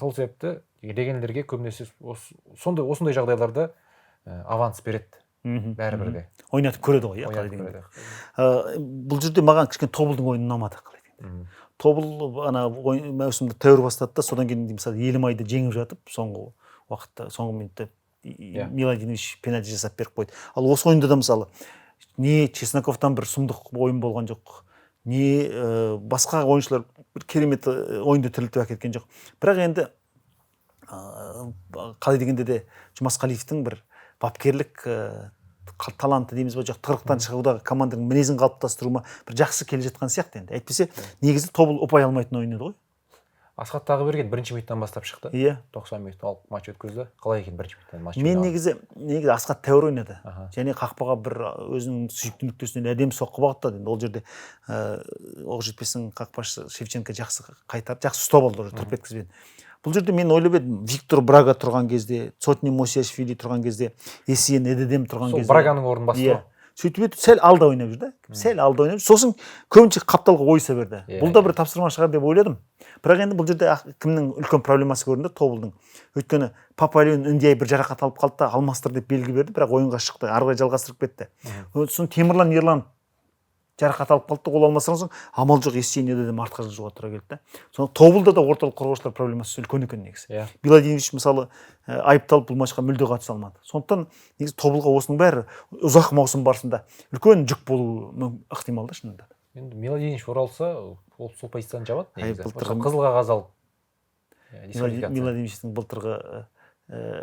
B: Сол себепті легионерлерге көбінесе осындай жағдайларда аванс береді. Бәрібір де.
A: Ойнатып көреді ғой, қалай дегенде. Бұл жерде маған кішкене Тобылдың ойыны ұнамады, қалай дегенде. Тобыл ана маусымды тәуір бастады да, содан кейін мысалы Елімайды жеңіп жатып, соңғы уақытта, соңғы минутта Миладинович пенальти жасап беріп қойды. Ал осы ойында да мысалы не Чесноковтан бір сұмдық ойын болған жоқ, не басқа ойыншылар бір керемет ойынды тірілтіп әкеткен жоқ. Бірақ енді қалай дегенде де Жұмасқалиевтің бір бапкерлік таланты дейміз ба, жоқ тығырықтан шығудағы команданың мінезін қалыптастыру ма бір жақсы келе жатқан сияқты енді. Әйтпесе негізі Тобыл ұпай алмайтын ойын еді ғой.
B: Асхат Тағыберген бірінші минуттан бастап шықты.
A: Иә.
B: 90 минут алып матч өткізді. Қалай екен бірінші минуттан матч?
A: Мен негізі Асхат тәуір ойнады. Және қақпаға бір өзінің сүйікті нүктесінен әдемі соққы бағыттады. Ол жерде Оқжетпестің қақпашы Шевченко жақсы қайтарды, жақсы ұстап алды, тұрып еткізбеді. Бұл жерде мен ойлап едім, Виктор Брага тұрған кезде, Цотни Мосиашвили тұрған кезде, Есен Эдедем тұрған кезде.
B: Сол Браганың орнын басты ғой.
A: Сөйтіп еді, сәл алда ойнап жүрді. Сәл алда ойнап жүрді. Сосын көбінше қапталға ойса берді. Бұл да бір тапсырма шығар деп ойладым. Бірақ енді бұл жерде кімнің үлкен проблемасы көрінді? Тобылдың. Өйткені Папалион Индияй бір жарақат алып қалды да, алмастыр деп белгі берді, бірақ ойынға шықты, ары қарай жалғастырып кетті. Сосын Темірлан Ерлан жарақат алып қалды, ол алмастырған соң амал жоқ Есен Эдедем артқа жылжуға тура келді. Соны Тобылда да орталық қорғаушылар проблемасы үлкен екен негізі. Миладинович мысалы айыпталып бұл матчқа мүлде қатыса алмады. Сондықтан негізі Тобылға осының бәрі ұзақ маусым барысында үлкен жүк болуы ықтимал да шынында.
B: Енді Миладинович оралса, ол сол позицияны жабады негізі. Қызыл қағаз алып.
A: Миладиновичтің былтырғы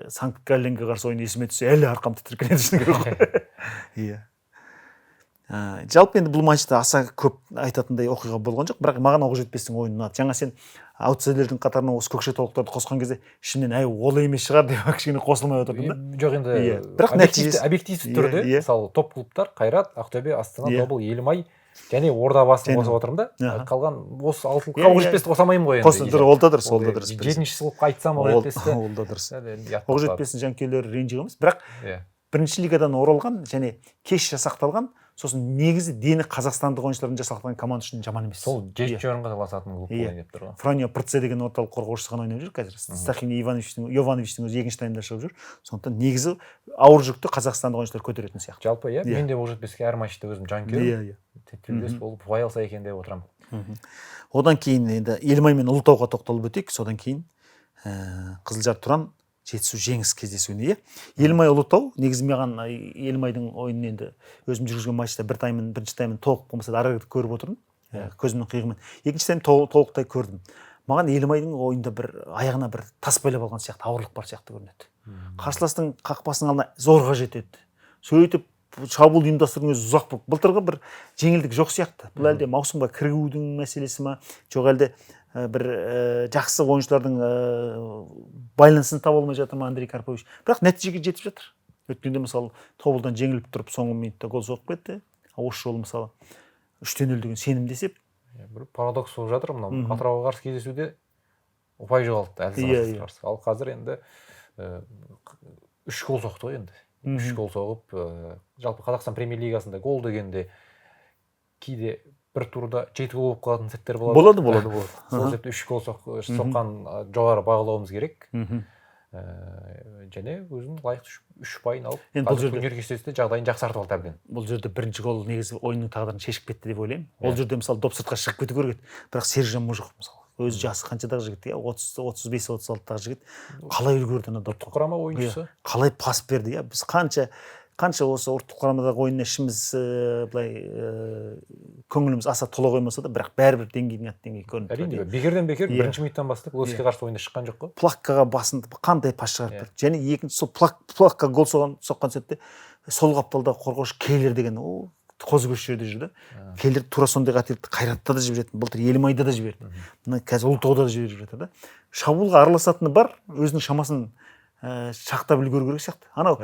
A: Санкт-Галленге қарсы ойыны есіме түссе, әлі арқам тітіркенеді шыны керек. Иә. Жалпы енді бұл матчта аса көп айтатындай оқиға болған жоқ, бірақ маған Оқжетпестің ойыны ұнады. Жаңа сен аутсайдерлердің қатарына осы көкшетаулықтарды қосқан кезде ішімнен ол емес шығар деп кішкене қосылмай отырдым да.
B: Жоқ енді
A: бірақ нәтижесі
B: объективті түрде мысалы топ клубтар Қайрат, Ақтөбе, Астана, Тобыл, Елімай және Ордабасын қосып отырмын да. Қалған осы алтылыққа Оқжетпесті қосамаймын ғой енді.
A: Ол да дұрыс, ол да дұрыс.
B: Жетіншісі қылып айтсам Оқжетпесті.
A: Ол да дұрыс. Оқжетпестің жанкүйерлері ренжіген емес, бірақ бірінші лигадан оралған және кеш жасақталған, сосын негізі дені қазақстандық ойыншылардың жасақталған команда үшін жаман емес.
B: Сол жетінші орынға таласатын клуб ойнап деп тұр ғой.
A: Франьо Прце деген орталық қорғаушысы ғана ойнап жүр қазір. Стахини Йовановичтің өзі екінші таймда шығып жүр. сондықтан негізі ауыр жүкті қазақстандық ойыншылар көтеретін сияқты.
B: Жалпы иә, мен де Оқжетпеске әр матчта өзім жанкүйерім. Тетелес болып ұпай алса екен деп отырамын.
A: Одан кейін енді Елімай мен Ұлытауға тоқталып өтейік. Содан кейін Қызылжар Тұран жетісу жеңіс кездесуіне. Елімай Ұлытау, негізі маған Елімайдың ойынын енді өзім жүргізген матчта бірінші таймын толық болмаса да ары көріп отырдым, көзімнің қиығымен. Екінші тайм толықтай көрдім. Маған Елімайдың ойында бір аяғына бір тас байлап алған сияқты, ауырлық бар сияқты көрінеді. Қарсыластың қақпасының алдына зорға жетеді. Сөйтіп шабуыл ұйымдастырудың өзі ұзақ болып, былтырғы бір жеңілдік жоқ сияқты. Бұл әлде маусымға кіргізудің мәселесі ма, жоқ әлде бір жақсы ойыншылардың байланысын таба алмай жатыр ма Андрей Карпович. Бірақ нәтижеге жетіп жатыр. Өткенде мысалы тобылдан жеңіліп тұрып соңғы минутта гол соғып кетті. Осы жолы мысалы 3-0 деген сенімді есеп.
B: Бір парадокс болып жатыр мынау. Атырауға қарсы кездесуде ұпай жоғалтты әлсіз қарсы. Ал қазір енді 3 гол соқты ғой енді. 3 гол соғып, жалпы Қазақстан премьер-лигасында гол дегенде кейде бір турда 7 гол болып қалатын сәттер болады.
A: Болады.
B: Сол себепті 3 гол соққан жоғары бағалауымыз керек. Және өзінің лайықты 3 ұпайын алып, қазір турнир кестесінде жағдайын жақсартып алды әбден.
A: Бұл жерде бірінші гол негізі ойынның тағдырын шешіп кетті деп ойлаймын. Ол жерде мысалы доп сыртқа шығып кету керек еді. Бірақ Сержан Мужықов мысалы өзі жасы қаншадағы жігіт, 35-36-тағы жігіт қалай үлгерді ана допты.
B: Құрама ойыншысы.
A: Қалай пас берді, біз қанша осы ұлттық құрамадағы ойынына ішіміз былай көңіліміз аса тола қоймаса да, бірақ бәрібір деңгейдің деңгейі көрініп тұрады.
B: Әрине, бекерден бекер бірінші минуттан бастап Лоске қарсы ойында шыққан жоқ қой.
A: Плаккаға басынды қандай пас шығарып берді. Және екінші сол плакка гол соққан сәтте сол қапталдағы қорғаушы Келер деген ол қозы көш жерде жүрді. Келер тура сондай қателікті Қайратта да жіберетін, былтыр Елімайда да жіберді. Мына қазір Ұлытауда да жіберіп жатыр да. Шабуылға араласатыны бар, өзінің шамасын шақтап үлгеру керек сияқты. Анау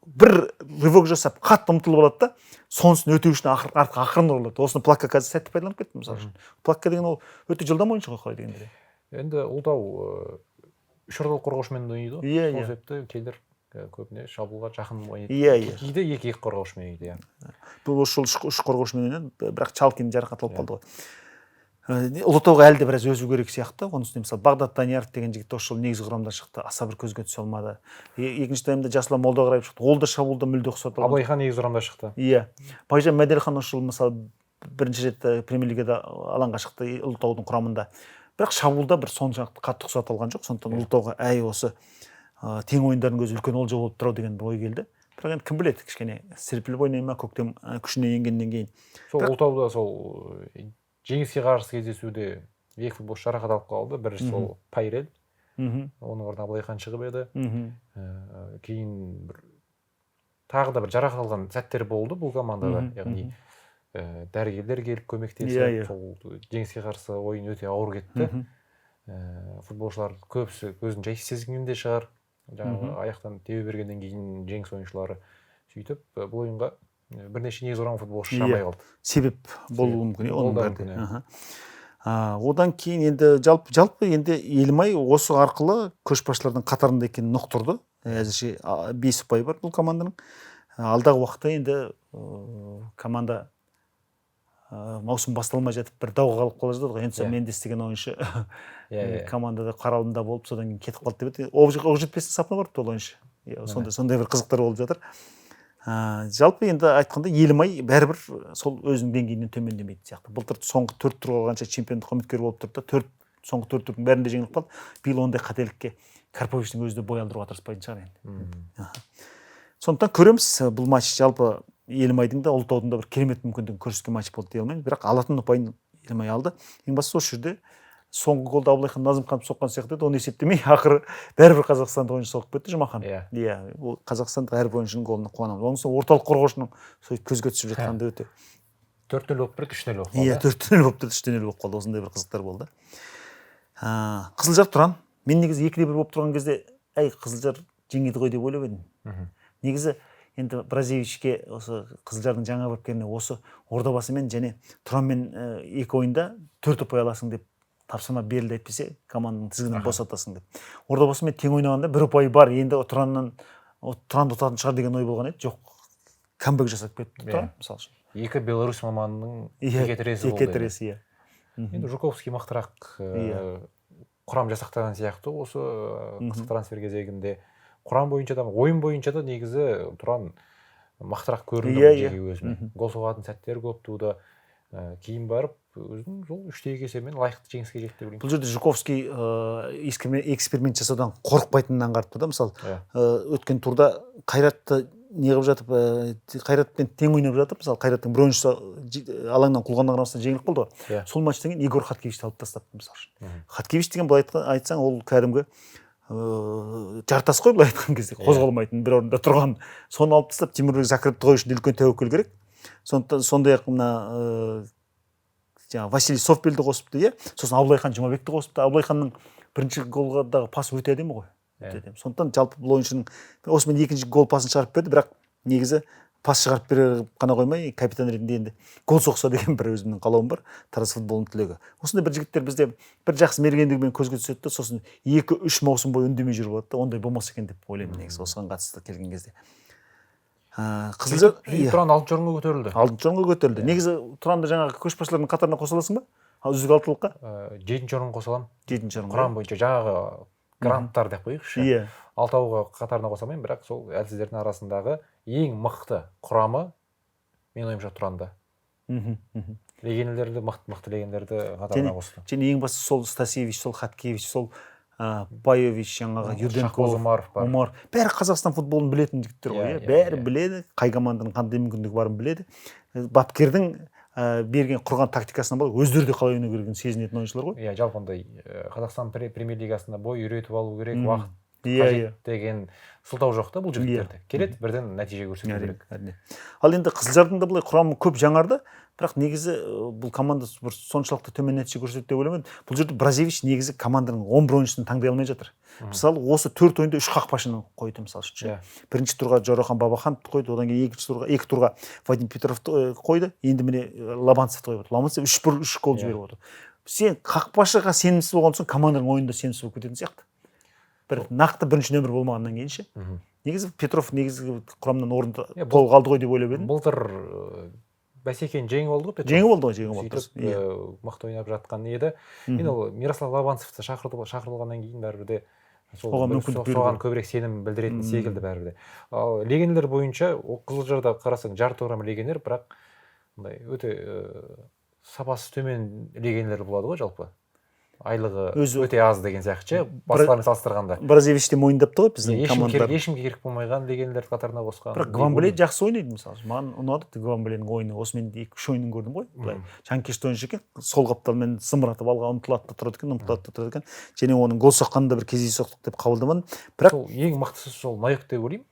A: бір рывок жасап қатты ұмтылып алады да, сонысын өтеу үшін ақырын ұрылады. Осыны Плакка қазір сәтті пайдаланып кетті мысалы үшін. Плакка деген ол өте жылдам ойыншы ғой қалай дегенде.
B: Енді Ұлытау үш орталық қорғаушымен ойнайды ғой. Сол себепті Келер көбіне шабуылға жақын ойнайды. Кейде 2-2 қорғаушымен ойнайды.
A: Бұл осы жолы 3 қорғаушымен ойнады, бірақ Чалкин жарақат алып қалды ғой. Ұлытауға әлі де біраз өсу керек сияқты. Оның үстіне мысалы Бағдат Данияров деген жігіт осы жолы негізгі құрамда шықты, аса бір көзге түсе алмады. Екінші таймда Жасұлан Молдағараев шықты. Ол да шабуылда мүлде ұқсатылды.
B: Абылайхан негізгі құрамда шықты.
A: Байжан Мәделхан осы жолы мысалы бірінші рет премьер-лигада алаңға шықты Ұлытаудың құрамында. Бірақ шабуылда бір соншалықты қатты ұқсатылған жоқ. Сондықтан Ұлытауға осы тең ойындардың өзі үлкен олжа болып тұр деген бір ой келді. Бірақ енді кім біледі, кішкене серпіліп ойнай ма, көктем күшіне енгеннен кейін.
B: Сол Ұлытауда сол жеңіске қарсы кездесуде екі футболшы жарақат алып қалды. Бірі сол Пайрел, оның орнына Абылайхан шығып еді. Кейін тағы да бір жарақат алған сәттер болды бұл командада. Яғни дәрігерлер келіп көмектесіп, сол жеңіске қарсы ойын өте ауыр кетті. Футболшылар көбісі өзін жай сезінген де шығар. Жаңағы аяқтан тебе бергеннен кейін жеңіс ойыншылары сөйтіп бұл ойынға бірнеше негізгі құрама футболшы шамай қалды.
A: Себеп болуы мүмкін. Одан кейін енді жалпы енді Елімай осы арқылы көшбасшылардың қатарында екенін ұқтырды. Әзірше 5 ұпай бар бұл команданың. Алдағы уақытта енді команда маусым басталмай жатып бір дауға қалып қала жатады ғой. Энсо Мендес деген ойыншы командада қаралымда болып, содан кейін кетіп қалды деп еді. Оқжетпестің сапына барды ол ойыншы. Сондай бір қызықтар болып жатыр. Жалпы енді айтқанда Елімай бәрібір сол өзінің деңгейінен төмендемейді сияқты. Былтыр соңғы 4 турға қалғанша чемпиондық үміткер болып тұрды да, соңғы 4 турдың бәрінде жеңіліп қалды. Биыл ондай қателікке Карповичтің өзі де бой алдыруға тырыспайтын шығар енді. Сондықтан көреміз, бұл матч жалпы Елімайдың да Ұлытаудың да бір керемет мүмкіндігін көрсеткен матч болды дей алмаймын. Бірақ алатын ұпайын Елімай алды. Ең бастысы осы жерде соңғы голды Абылайхан Назымханов соққан сияқты еді, оны есептемей ақыры бәрібір қазақстандық ойыншы соғып кетті Жұмахан. Ол қазақстандық әрбір ойыншының голына қуанамыз. Оның үстіне орталық қорғаушының көзге түсіп жатқанда өте
B: 4-0 болып берді, 3-0 болып қалды.
A: 4-0 болып берді, 3-0 болып қалды. Осындай бір қызықтар болды. Қызылжар Тұран. Мен негізі 2-1 болып тұрған кезде, Қызылжар жеңеді ғой деп ойлап едім. Негізі енді Бразевичке осы Қызылжардың жаңа бапкеріне осы Ордабасымен және Тұранмен 2 ойында 4 ұпай аласың деп тапсырма берілді әйтпесе команданың тізгінін босатасың деп. Ордабасымен тең ойнағанда 1 ұпай бар, енді Тұранды ұтатын шығар деген ой болған еді. Жоқ, камбэк жасап кетті Тұран, мысалы үшін.
B: 2 Беларусь маманының текетіресі болды.
A: Текетіресі,
B: Енді Жуковский мақтырақ құрам жасақтаған сияқты осы қысқы трансфер кезегінде. Құрам бойынша да, ойын бойынша да негізі Тұран мақтырақ көрінді жеге өзімен. Гол соғатын сәттер көп туды. Кейін барып өзінің жол 3-2 есебімен лайықты жеңіске жетті деп ойлаймын.
A: Бұл жерде Жуковский эксперимент жасаудан қорықпайтынын аңғартты да. Мысалы, өткен турда Қайратты неғып жатып, Қайратпен тең ойнап жатып, мысалы Қайраттың бір ойыншысы алаңнан қуылғаннан қарамастан жеңіліп қалды ғой. Сол матчтан кейін Игорь Хаткевичті алып тастапты мысалы. Хаткевич деген былай айтсаң, ол кәдімгі жартас қой, былай айтқан кезде қозғалмайтын бір орында тұрған. Соны алып тастап Тимур Закіровті қою үшін үлкен тәуекел керек. Сондай-ақ мына Василий Совпелді қосыпты, сосын Абылайхан Жұмабекті қосыпты. Абылайханның бірінші голдағы пасы өте әдемі ғой. Сондықтан жалпы бұл ойыншының осымен екінші гол пасын шығарып берді, бірақ негізі пас шығарып бере қана қоймай, капитан ретінде енді гол соқса деген бір өзімнің қалауым бар, Тараз футболының тілегі. Осындай бір жігіттер бізде бір жақсы мергендігімен көзге түседі де, сосын 2-3 маусым бойы үндемей жүріп алады да, ондай болмаса екен деп ойлаймын негізі осыған қатысты келген кезде. Қызылжар
B: Тұран 6-шы орынға көтерілді.
A: 6-шы орынға көтерілді. Негізі Тұранды жаңағы көшбасшылардың қатарына қоса аласың ба? Үздік 6-лыққа?
B: 7-ші орынға қоса аламын.
A: 7-ші орынға.
B: Құрам бойынша жаңағы гранттар деп қояйықшы.
A: Иә.
B: Алтауға қатарына қоса алмаймын, бірақ сол әлсіздердің арасындағы ең мықты құрамы мен ойымша Тұранда. Легионерлерді, мықты легионерлерді қатарына қосты.
A: Және ең бастысы сол Стасевич, сол Хаткевич, сол Байович, жаңағы Юрденков, Омар, бәрі Қазақстан футболын білетін жігіттер ғой, бәрі біледі, қай команданың қандай мүмкіндігі барын біледі. Бапкердің берген құрған тактикасынан бөлек өздері де қалай ойнау керегін сезінетін ойыншылар ғой.
B: Иә, жалпы ондай Қазақстан премьер-лигасында бой үйретіп алу керек, уақыт қажет деген сылтау жоқ та бұл жігіттерде. Келеді, бірден нәтиже көрсету керек.
A: Ал енді Қызылжардың да былай құрамы көп жаңарды, бірақ негізі бұл команда бір соншалықты төмен нәтиже көрсетеді деп ойлаймын. Бұл жерде Бразевич негізі команданың 11 ойыншысын таңдай алмай жатыр. Мысалы, осы 4 ойында 3 қақпашыны қойды мысалы үшін. Бірінші турға Жорхан Бабахановты қойды, одан кейін екі турға Вадим Петровты қойды, енді міне Лобанцевті қойып отыр. Лобанцев 3 гол жіберіп отыр. Сен қақпашыға сенімсіз болған соң команданың ойында сенімсіз болып кететін сияқты. Бір нақты бірінші нөмір болмағаннан кейін ше. Негізі Петров негізгі құрамнан орында толық алды ғой деп ойлап едім.
B: Былтыр бәсекені жеңіп алды ғой Петров.
A: Жеңіп алды.
B: Мықты ойнап жатқан еді. Енді ол Мирослав Лобанцевті шақырылғаннан кейін бәрібір де соған көбірек сенім білдіретін секілді бәрібір де. Ал легионерлер бойынша Қызылжарда қарасаң жарты орам легионер, бірақ өте сапасы төмен легионерлер болады ғой жалпы. Айлығы өте аз деген сияқты, басқалармен салыстырғанда.
A: Бразевич те мойындапты ғой біздің командадар.
B: Ешкімге керек болмаған легионерлерді қатарына қосқан.
A: Бірақ Гвамбле жақсы ойнайды мысалы. Маған ұнады Гвамбленің ойыны. Осы мен 2-3 ойынын көрдім ғой. Былай жанкешті ойыншы екен, сол қапталмен зымыратып алға ұмтылады да тұрады екен, және оның гол соққанын да бір кездейсоқтық деп қабылдамадым. Бірақ
B: сол ең мықтысы сол Найық деп ойлаймын.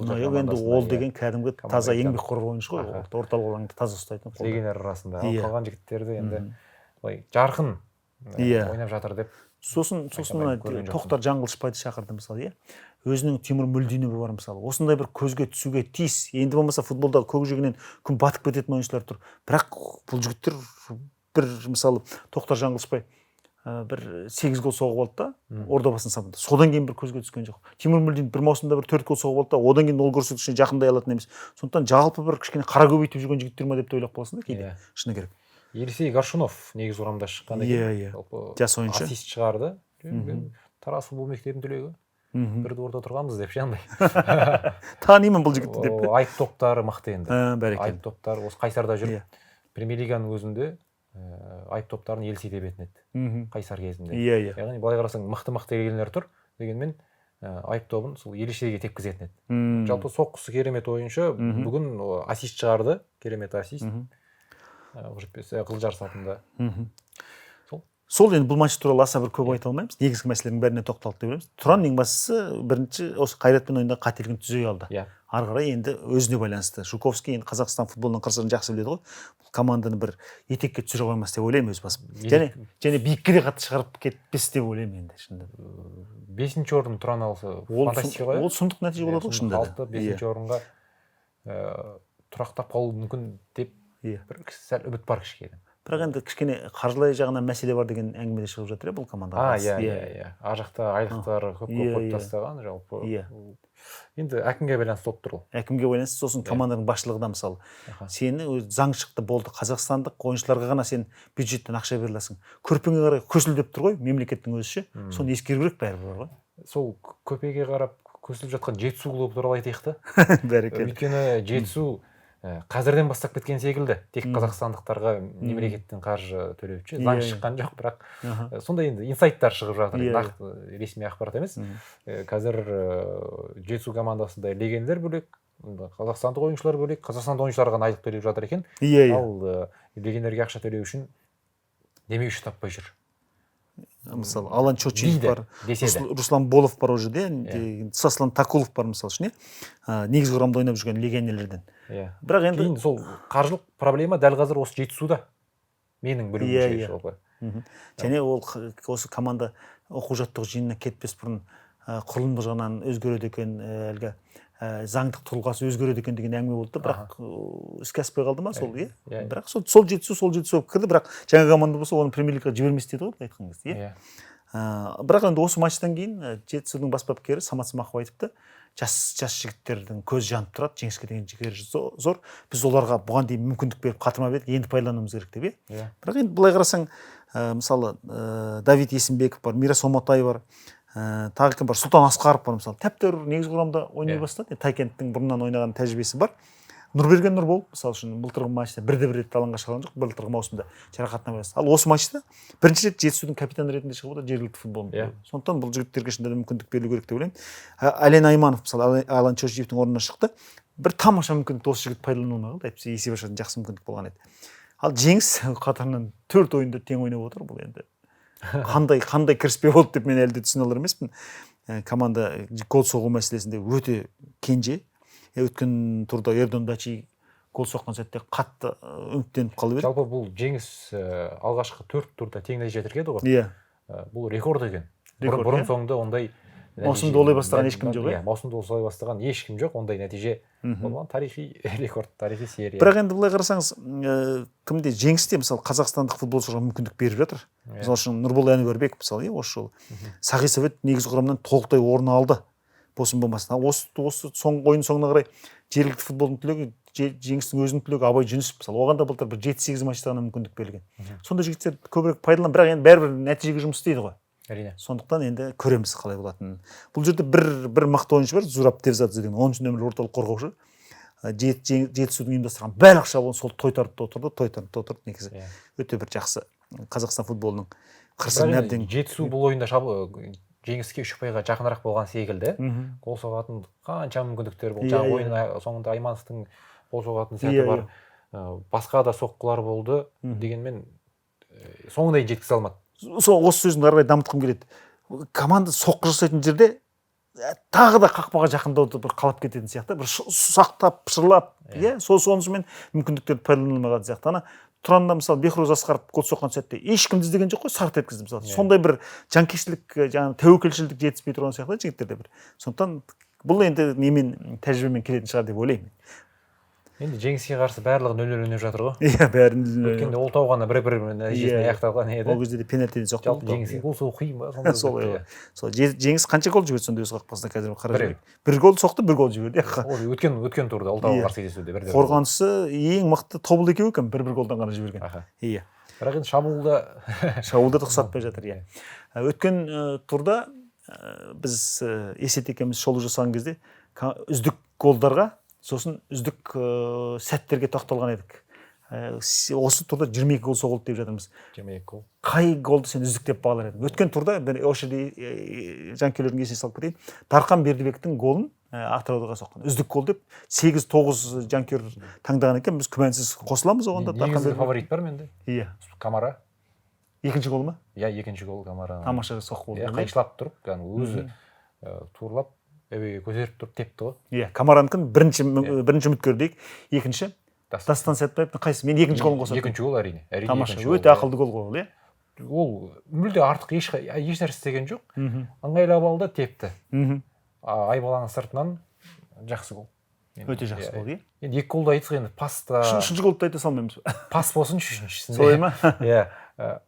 A: Найық енді ол деген кәдімгі таза еңбекқор ойыншы ғой. Орталық алаңды таза ұстайтын.
B: Легионер арасында. Қалған жігіттерді енді жарқын ойнап жатыр деп.
A: Сосын Тоқтар Жаңғылышбайды шақырды мысалы, өзінің Тимур Мүлдинов бар мысалы. Осындай бір көзге түсуге тиіс. Енді болмаса футболдағы көкжиегінен күн батып кететін ойыншылар тұр. Бірақ бұл жігіттер бір мысалы Тоқтар Жаңғылышбай бір 8 гол соғып алды да, Ордабасын сапында. Содан кейін бір көзге түскен жоқ. Тимур Мүлдинов бір маусымда бір 4 гол соғып алды да, одан кейін ол көрсеткішіне жақындай алатын емес. Сондықтан жалпы бір кішкене қара көбейтіп жүрген жігіттер ма деп те ойлап қаласың да кейде. Шыны керек.
B: Елисей Горшунов негізі құрамда шыққан екен.
A: Жас ойыншы.
B: Ассист шығарды. Тараз футбол мектебінің түлегі. Бірді орда тұрғанбыз деп андай.
A: Танимын бұл жігітті деп.
B: Айып топтары мықты енді.
A: Бәрекелді.
B: Айып топтары осы Қайсарда жүріп, премьер-лиганың өзінде айып топтарын Елисей тебетін еді. Қайсар кезінде. Яғни былай қарасаң мықты легионерлер тұр, дегенмен айып тобын сол Елисейге тепкізетін еді. Жалпы соққысы керемет ойыншы, бүгін ассист шығарды, керемет ассист. Қызылжар сапында.
A: Сол енді бұл матч туралы аса бір көп айта алмаймыз. Негізгі мәселенің бәріне тоқталды деп ойлаймыз. Тұран ең бастысы бірінші осы Қайратпен ойында қателігін түзей алды. Ары қарай енді өзіне байланысты. Жуковский енді Қазақстан футболының қыр-сырын жақсы біледі ғой. Бұл команданы бір етекке түсіре қоймас деп ойлаймын өз басым. Және биікке де қатты шығарып кетпес деп ойлаймын енді шынында.
B: 5-ші орын Тұран алса фантастика ғой.
A: Ол сұмдық нәтиже болады ғой шынында.
B: 5-ші орынға тұрақтап қалуы мүмкін деп бір сәл үміт бар кішкене.
A: Бірақ енді кішкене қаржылай жағынан мәселе бар деген әңгіме шығып жатыр бұл командаға.
B: Ар жақта айлықтары көп қойып тастаған жалпы. Енді әкімге байланысты болып тұр ол.
A: Әкімге байланысты, сосын команданың басшылығы да мысалы. Сені заң шықты болды, қазақстандық ойыншыларға ғана сен бюджеттен ақша бере аласың. Көрпеңе қарай көсілдеп тұр ғой мемлекеттің өзі ше. Соны ескеру керек бәрібір ғой.
B: Сол көпеге қарап көсіліп жатқан Жетісу клубы туралы айтайық та.
A: Бәрекелді.
B: Өйткені Жетісу қазірден бастап кеткен секілді, тек қазақстандықтарға мемлекеттен қаржы төлеуші, заң шыққан жоқ, бірақ сондай енді инсайттар шығып жатыр, нақты ресми ақпарат емес. Қазір Жетісу командасында легионерлер бөлек, қазақстандық ойыншылар бөлек, қазақстандық ойыншыларға айлық төлеп жатыр екен. Ал легионерге ақша төлеу үшін демеуші таппай жүр.
A: Мысалы Алан Чочиев бар, Руслан Болов бар уже де, Саслан Такулов бар мысалы үшін, негізгі құрамда ойнап жүрген легионерлерден.
B: Бірақ енді сол қаржылық проблема дәл қазір осы Жетісуда менің білуімше жалпы.
A: Және ол осы команда оқу жаттығу жиынына кетпес бұрын құрылымдық жағынан өзгереді екен, әлгі заңдық тұлғасы өзгереді екен деген әңгіме болды, бірақ іске аспай қалды ма сол, иә? Бірақ сол жетісу болып кірді, бірақ жаңа команда болса оны премьер-лигаға жібермес деді ғой, айтқан кезде, иә? Бірақ енді осы матчтан кейін жетісудың бас бапкері Самат Смақов айтыпты, жас жігіттердің көзі жанып тұрады, жеңіске деген жігері зор. Біз оларға бұған дейін мүмкіндік беріп қатырмап едік, енді пайдалануымыз керек деп, иә? Бірақ енді былай қарасаң, мысалы, Давид Есімбеков бар, Мирас Оматай бар, тағы кім бар, Сұлтан Асқаров бар, мысалы, тәп-тәуір негізгі құрамда ойнай бастады. Тайкенттің бұрыннан ойнаған тәжірибесі бар. Нұрберген Нұрбол, мысалы үшін, былтырғы матчта бір рет алаңға шығарған жоқ, былтырғы маусымда жарақатына байланысты. Ал осы матчта бірінші рет жетісудың капитаны ретінде шығып отыр жергілікті футболдан. Сондықтан бұл жігіттерге шынында мүмкіндік берілу керек деп ойлаймын. Әлен Айманов, мысалы, Алан Чочиевтің орнына шықты. Бір тамаша мүмкіндік осы жігіт пайдалана алмай қалды. Әйтпесе есеп ашатын жақсы мүмкіндік болған еді. Ал Жеңіс қатарынан 4 ойында тең ойнап отыр. Бұл енді қандай кіріспе болды деп мен әлі де түсіне алар емеспін. Команда гол соғу мәселесінде өте кенже. Өткен турда Ердон Дачи гол соққан сәтте қатты үміттеніп қалып еді.
B: Жалпы бұл жеңіс алғашқы 4 турда тең нәтиже тіркеді ғой.
A: Иә.
B: Бұл рекорд екен. Бұрын соңды ондай
A: маусымда олай бастаған ешкім жоқ, иә?
B: Маусымда осылай бастаған ешкім жоқ, ондай нәтиже болған тарихи рекорд, тарихи серия.
A: Бірақ енді былай қарасаңыз, кімде Жеңісте мысалы қазақстандық футболшыларға мүмкіндік беріп жатыр. Мысалы үшін Нұрбол Әнуарбеков, мысалы, осы жолы Сағисовет негізгі құрамнан толықтай орын алды. Босын болмасын. Осы ойын соңына қарай жергілікті футболдың түлегі, Жеңістің өзінің түлегі Абай Жүнісов, мысалы, оған да былтыр бір 7-8 матчта ғана мүмкіндік берілген. Сонда жігіттер көбірек пайдаланып, бірақ енді бәрібір нәтижеге жұмыс істейді ғой.
B: Әрине.
A: Сондықтан енді көреміз қалай болатынын. Бұл жерде бір мықты ойыншы бар, Зураб Девзадзе деген 10-шы нөмірлі орталық қорғаушы. Жетісудың ұйымдастырған барлық шабуылын сол тойтарып отырды негізі. Өте бір жақсы Қазақстан футболының қырсығын әбден.
B: Жетісу бұл ойында Жеңіске 3 ұпайға жақынырақ болған секілді. Гол соғатын қанша мүмкіндіктер болды. Жаңа ойын соңында Аймановтың гол соғатын сәті бар. Басқа да соққылар болды. Дегенмен соңына дейін жеткізе алмады.
A: Осы сөзін ары қарай дамытқым келеді. Команда соққы жасайтын жерде тағы да қақпаға жақындауды бір қалап кететін сияқты. Бір сақтап, шырлап, сонысымен мүмкіндіктерді пайдаланылмаған сияқты. Тұранында мысалы Бехруз Асқаров гол соққан сәтте ешкімді іздеген жоқ қой, сарт еткізді мысалы. Сондай бір жанкештілік, жаңағы тәуекелшілдік жетіспей тұрған сияқты жігіттерде бір. Сондықтан бұл енді немен тәжірибемен келетін шығар деп ойлаймын.
B: Енді Жеңіске қарсы барлығы 0-0 ойнап жатыр ғой.
A: Иә, бәрін.
B: Өткенде Ұлытау ғана 1-1 нәтижесіне аяқталған еді.
A: Ол кезде де пенальтиден соқты.
B: Жалпы Жеңіске гол соғу қиын ба?
A: Сол Жеңіс қанша гол жіберді сонда өз қақпасына қазір қарап жүрейік. 1 гол соқты, 1 гол жіберді.
B: Өткен турда Ұлытауға қарсы кездесуде 1-1.
A: Қорғанысы ең мықты тобыл екеуі екен, 1 голдан ғана жіберген. Иә.
B: Бірақ енді шабуылда
A: ұқсатпай жатыр, иә. Өткен турда біз Есет екеуміз шолу жасаған кезде үздік голдарға, сосын үздік сәттерге тоқталған едік. Осы турда 22 гол соғылды деп жатырмыз.
B: 22 гол.
A: Қай голды сен үздік деп бағалар едің? Өткен турда осы жерде жанкүйерлердің есіне салып кетейін. Дархан Бердібектің голын Ақтауда соққан. Үздік гол деп 8-9 жанкүйер таңдаған екен. Біз күмәнсіз қосыламыз оған да.
B: Негізгі фаворит бар менде.
A: Иә.
B: Камара.
A: Екінші гол ма?
B: Иә, екінші гол Камара.
A: Тамаша соққы болды.
B: Қайшылап тұрып, өзі турлап әуеге көтеріп тұрып тепті ғой.
A: Иә, Камараныкін бірінші үміткер дейік. Екінші Дастан Сәтбаевтың қайсысы? Мен екінші голын қосамын.
B: Екінші гол әрине.
A: Тамаша, өте ақылды гол ғой, иә.
B: Ол мүлде артық еш нәрсе істеген жоқ. Ыңғайлап алды, тепті. Айбаланың сыртынан жақсы гол.
A: Өте жақсы гол, иә.
B: Енді 2 голды айтсақ, енді паста.
A: Үшінші голды айта салмаймыз.
B: Пас болсын үшіншісінде.
A: Солай ма?
B: Иә.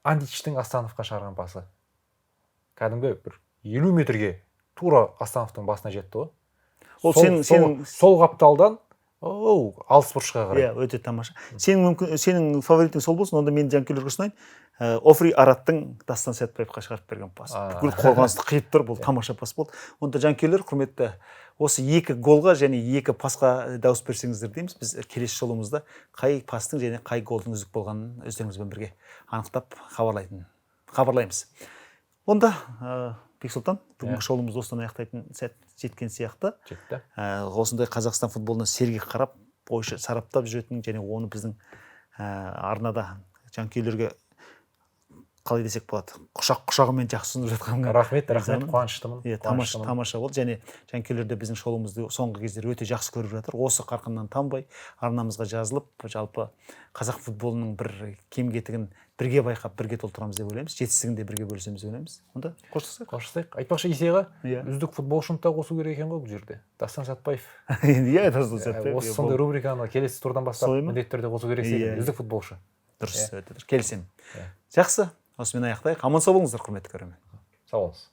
B: Андичтің Астановқа шығарған пасы. Кәдімгі бір 50 метрге тура Астановтың басына жетті ғой.
A: Ол
B: сол қапталдан алыс бұрышқа қарай.
A: Иә, өте тамаша. Сенің фаворитің сол болсын, онда мен жанкүйерлерге ұсынайын. Офри Араттың Дастан Сәтбаевқа шығарып берген пас. Бүкіл қорғанысты қиып тұр, бұл тамаша пас болды. Онда жанкүйерлер, құрметті, осы 2 голға және 2 пасқа дауыс берсеңіздер дейміз. Біз келесі жолымызда қай пастың және қай голдың үздік болғанын өздеріңізбен бірге анықтап хабарлаймыз. Онда Бексұлтан, бүгінгі шоуымызды осыдан аяқтайтын сәт жеткен сияқты.
B: Жетті.
A: Осындай Қазақстан футболына сергек қарап, ойша сараптап жүретін және оны біздің арнада жанкүйерлерге қалай десек болады, құшағымен жақсы түсініп жатқанға
B: рахмет, қуаныштымын.
A: Тамаша болды және жанкүйерлер де біздің шоуымызды соңғы кездері өте жақсы көріп жатыр. Осы қарқыннан танбай арнамызға жазылып, жалпы қазақ футболының бір кем-кетігін бірге байқап бірге толтырамыз деп ойлаймыз, жетістігін де бірге бөлісеміз деп ойлаймыз. Онда
B: қоштасайық. Айтпақшы Есеға үздік футболшыны да қосу керек екен ғой бұл жерде. Дастан Сәтбаев.
A: Иә, Дастан Сәтбаев.
B: Осы сондай рубриканы келесі турдан бастап міндетті түрде қосу керек секілді. Үздік футболшы.
A: Дұрыс, келісемін. Жақсы, осымен аяқтайық. Аман сау болыңыздар, құрметті көрермен.
B: Сау болыңыз.